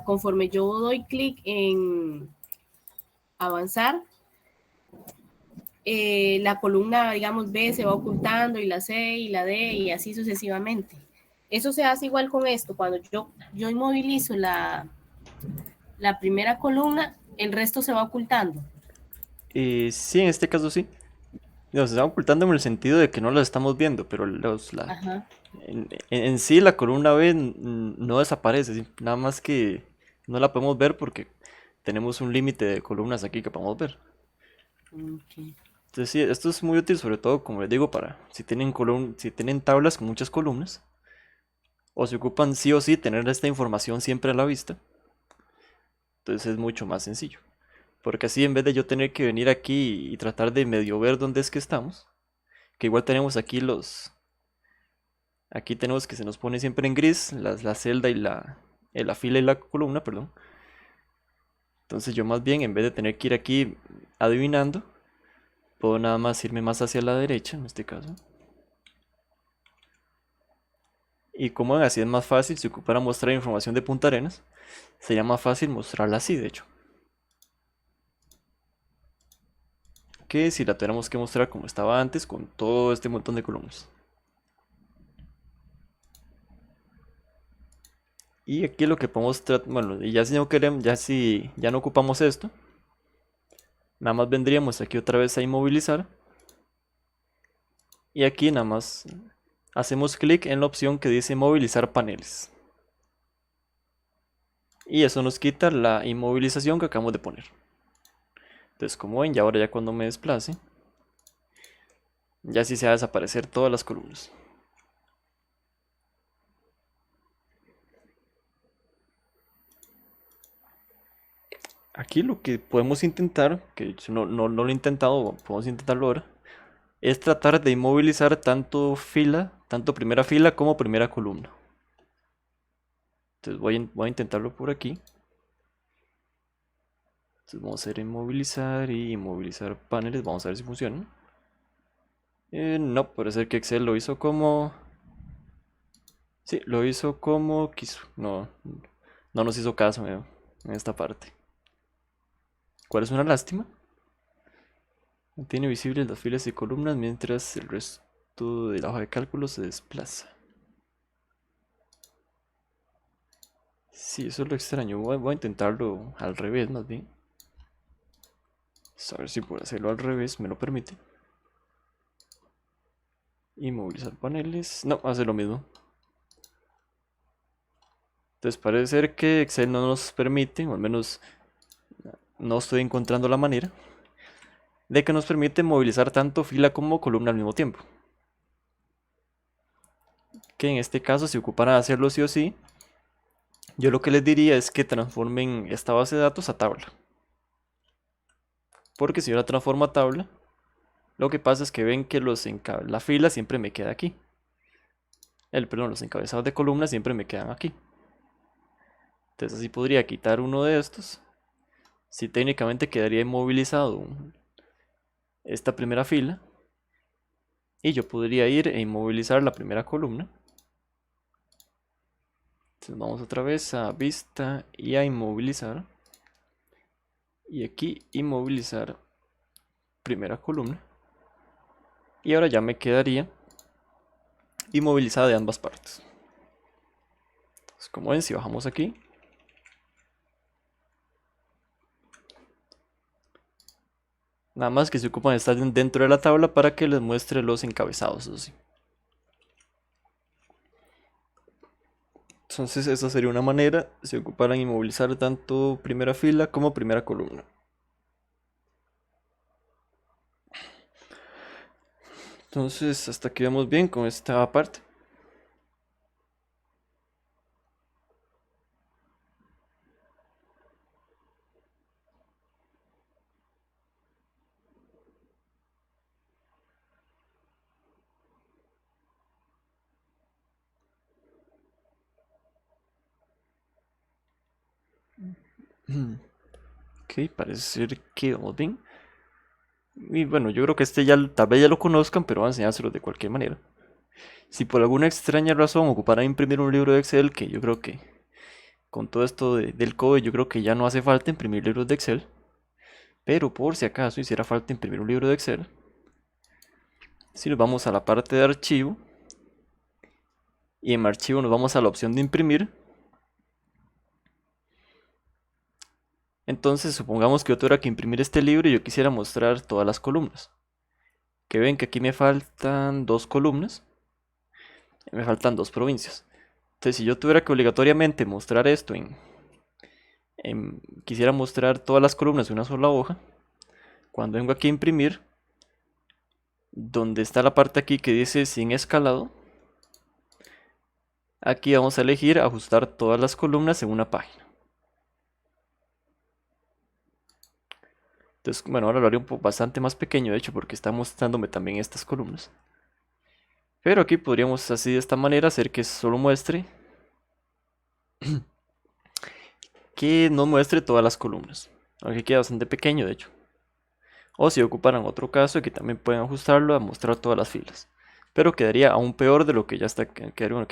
conforme yo doy clic en avanzar, la columna, digamos, B se va ocultando y la C y la D y así sucesivamente. Eso se hace igual con esto. Cuando yo inmovilizo la primera columna, el resto se va ocultando. Sí, en este caso sí. Se están ocultando en el sentido de que no los estamos viendo, pero Ajá. en sí la columna B no desaparece, nada más que no la podemos ver porque tenemos un límite de columnas aquí que podemos ver. Okay. Entonces sí, esto es muy útil sobre todo, como les digo, para si tienen tablas con muchas columnas o se ocupan sí o sí tener esta información siempre a la vista, entonces es mucho más sencillo. Porque así en vez de yo tener que venir aquí y tratar de medio ver dónde es que estamos, que igual tenemos aquí aquí tenemos que se nos pone siempre en gris la celda y la fila y la columna, perdón. Entonces yo más bien en vez de tener que ir aquí adivinando, puedo nada más irme más hacia la derecha en este caso. Y como así es más fácil, si ocupara mostrar información de Punta Arenas, sería más fácil mostrarla así de hecho. Que si la tuviéramos que mostrar como estaba antes con todo este montón de columnas. Y aquí lo que podemos tratar, bueno, y ya si no queremos, ya no ocupamos esto, nada más vendríamos aquí otra vez a inmovilizar. Y aquí nada más hacemos clic en la opción que dice movilizar paneles. Y eso nos quita la inmovilización que acabamos de poner. Entonces como ven, ya ahora ya cuando me desplace, ya sí se va a desaparecer todas las columnas. Aquí lo que podemos intentar, que no lo he intentado, podemos intentarlo ahora, es tratar de inmovilizar tanto primera fila como primera columna. Entonces voy a intentarlo por aquí. Entonces vamos a hacer inmovilizar y inmovilizar paneles, vamos a ver si funciona. No, parece ser que Excel lo hizo como... Sí, lo hizo como quiso. No nos hizo caso en esta parte. ¿Cuál es una lástima? Mantiene visibles las filas y columnas mientras el resto de la hoja de cálculo se desplaza. Sí, eso es lo extraño. Voy a intentarlo al revés, más bien. A ver si puedo hacerlo al revés, me lo permite. Y movilizar paneles. No, hace lo mismo. Entonces parece ser que Excel no nos permite, o al menos no estoy encontrando la manera, de que nos permite movilizar tanto fila como columna al mismo tiempo. Que en este caso, si ocuparan hacerlo sí o sí, yo lo que les diría es que transformen esta base de datos a tabla. Porque si yo la transformo a tabla, lo que pasa es que ven que la fila siempre me queda aquí. Perdón, los encabezados de columna siempre me quedan aquí. Entonces así podría quitar uno de estos. Si técnicamente quedaría inmovilizado esta primera fila. Y yo podría ir e inmovilizar la primera columna. Entonces vamos otra vez a vista y a inmovilizar. Y aquí inmovilizar primera columna. Y ahora ya me quedaría inmovilizada de ambas partes. Entonces, como ven, si bajamos aquí, nada más que se ocupan de estar dentro de la tabla para que les muestre los encabezados, eso sí. Entonces esa sería una manera, se ocuparan inmovilizar tanto primera fila como primera columna. Entonces hasta aquí vamos bien con esta parte. Ok, parece ser que vamos bien. Y bueno, yo creo que este ya tal vez ya lo conozcan, pero voy a enseñárselo de cualquier manera. Si por alguna extraña razón ocuparan imprimir un libro de Excel, que yo creo que con todo esto del COVID, yo creo que ya no hace falta imprimir libros de Excel. Pero por si acaso hiciera falta imprimir un libro de Excel, si nos vamos a la parte de archivo, y en archivo nos vamos a la opción de imprimir. Entonces supongamos que yo tuviera que imprimir este libro y yo quisiera mostrar todas las columnas. Que ven que aquí me faltan dos columnas, me faltan dos provincias. Entonces si yo tuviera que obligatoriamente mostrar esto quisiera mostrar todas las columnas de una sola hoja, cuando vengo aquí a imprimir, donde está la parte aquí que dice sin escalado, aquí vamos a elegir ajustar todas las columnas en una página. Entonces, bueno, ahora lo haré bastante más pequeño, de hecho, porque está mostrándome también estas columnas. Pero aquí podríamos así de esta manera hacer que solo muestre, que no muestre todas las columnas. Aunque queda bastante pequeño, de hecho. O si ocuparan otro caso, que también pueden ajustarlo a mostrar todas las filas. Pero quedaría aún peor de lo que ya está, quedaría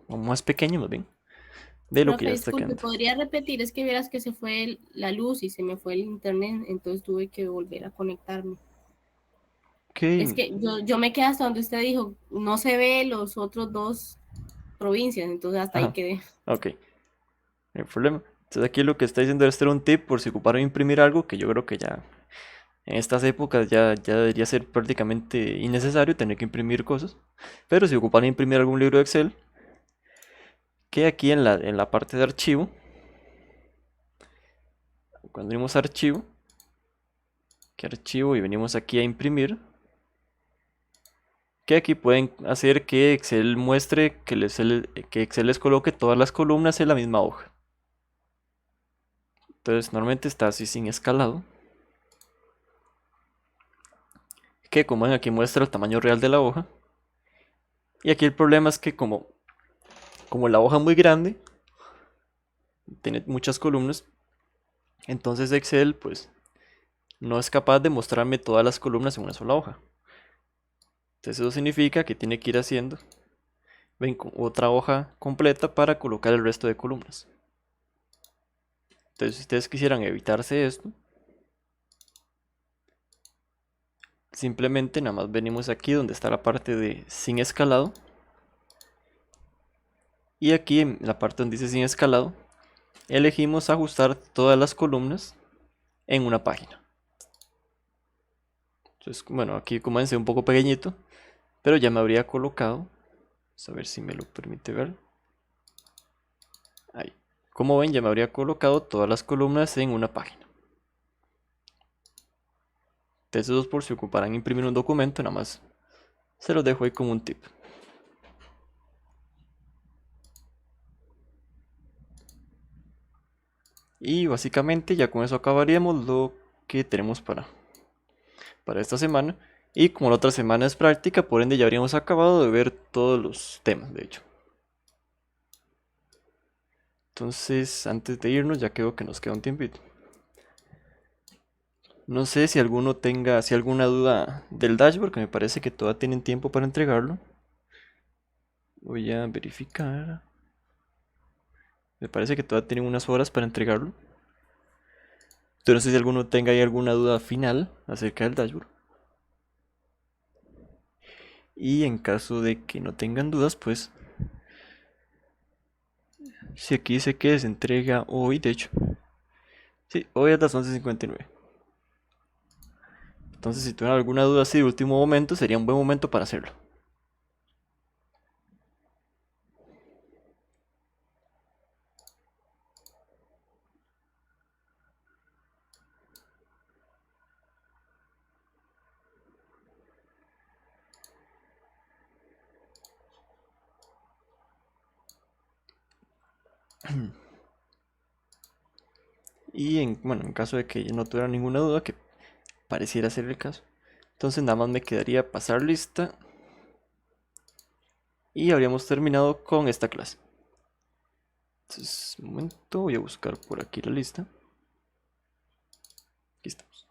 aún más pequeño más bien, de lo que Profe, ya está disculpe, quedando. ¿podría repetir? Es que vieras que se fue la luz y se me fue el internet, entonces tuve que volver a conectarme. Ok, Es que yo me quedé hasta donde usted dijo, no se ve los otros dos provincias, entonces hasta ahí ajá, quedé. ok, no hay problema. Entonces aquí lo que está diciendo es un tip por si ocuparon imprimir algo, que yo creo que ya en estas épocas ya debería ser prácticamente innecesario tener que imprimir cosas. Pero si ocupan imprimir algún libro de Excel, que aquí en la parte de archivo, cuando venimos a archivo, que archivo y venimos aquí a imprimir, que aquí pueden hacer que Excel muestre, que Excel les coloque todas las columnas en la misma hoja. Entonces normalmente está así sin escalado. Que como ven aquí muestra el tamaño real de la hoja. Y aquí el problema es que como la hoja es muy grande, tiene muchas columnas, entonces Excel pues no es capaz de mostrarme todas las columnas en una sola hoja. Entonces eso significa que tiene que ir haciendo, ven, otra hoja completa para colocar el resto de columnas. Entonces si ustedes quisieran evitarse esto, simplemente nada más venimos aquí donde está la parte de sin escalado. Y aquí en la parte donde dice sin escalado, elegimos ajustar todas las columnas en una página. Entonces, bueno, aquí comencé un poco pequeñito, pero ya me habría colocado. Vamos a ver si me lo permite ver. Ahí. Como ven, ya me habría colocado todas las columnas en una página. Entonces, por si ocuparan imprimir un documento, nada más se los dejo ahí como un tip. Y básicamente ya con eso acabaríamos lo que tenemos para esta semana. Y como la otra semana es práctica, por ende ya habríamos acabado de ver todos los temas, de hecho. Entonces, antes de irnos, ya creo que nos queda un tiempito. No sé si alguno tenga alguna duda del dashboard, que me parece que todavía tienen tiempo para entregarlo. Voy a verificar. Me parece que todavía tienen unas horas para entregarlo. Entonces, no sé si alguno tenga ahí alguna duda final acerca del dashboard. Y en caso de que no tengan dudas, pues si aquí dice que se entrega hoy, de hecho, sí, hoy a las 11:59. Entonces, si tuvieran alguna duda así de último momento, sería un buen momento para hacerlo. Y en caso de que no tuviera ninguna duda, que pareciera ser el caso, entonces nada más me quedaría pasar lista y habríamos terminado con esta clase. Entonces, un momento, voy a buscar por aquí la lista. Aquí estamos.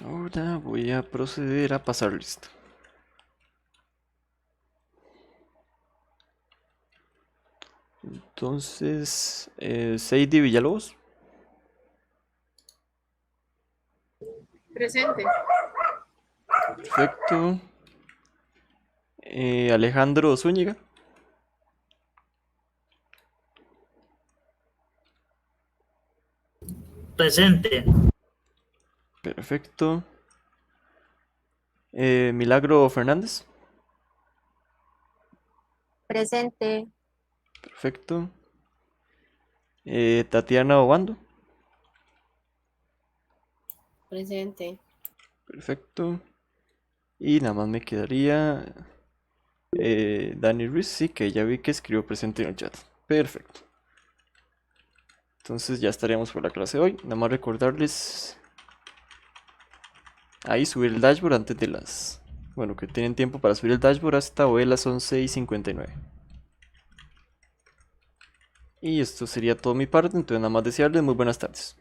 Ahora voy a proceder a pasar lista. Entonces, Seidy Villalobos. Presente. Perfecto. Alejandro Zúñiga. Presente. Perfecto. Milagro Fernández. Presente. Perfecto. Tatiana Obando. Presente. Perfecto. Y nada más me quedaría Dani Ruiz, sí, que ya vi que escribió presente en el chat. Perfecto. Entonces ya estaríamos por la clase de hoy. Nada más recordarles ahí subir el dashboard antes de las... Bueno, que tienen tiempo para subir el dashboard hasta hoy a las 11:59. Y esto sería todo mi parte, entonces nada más desearles muy buenas tardes.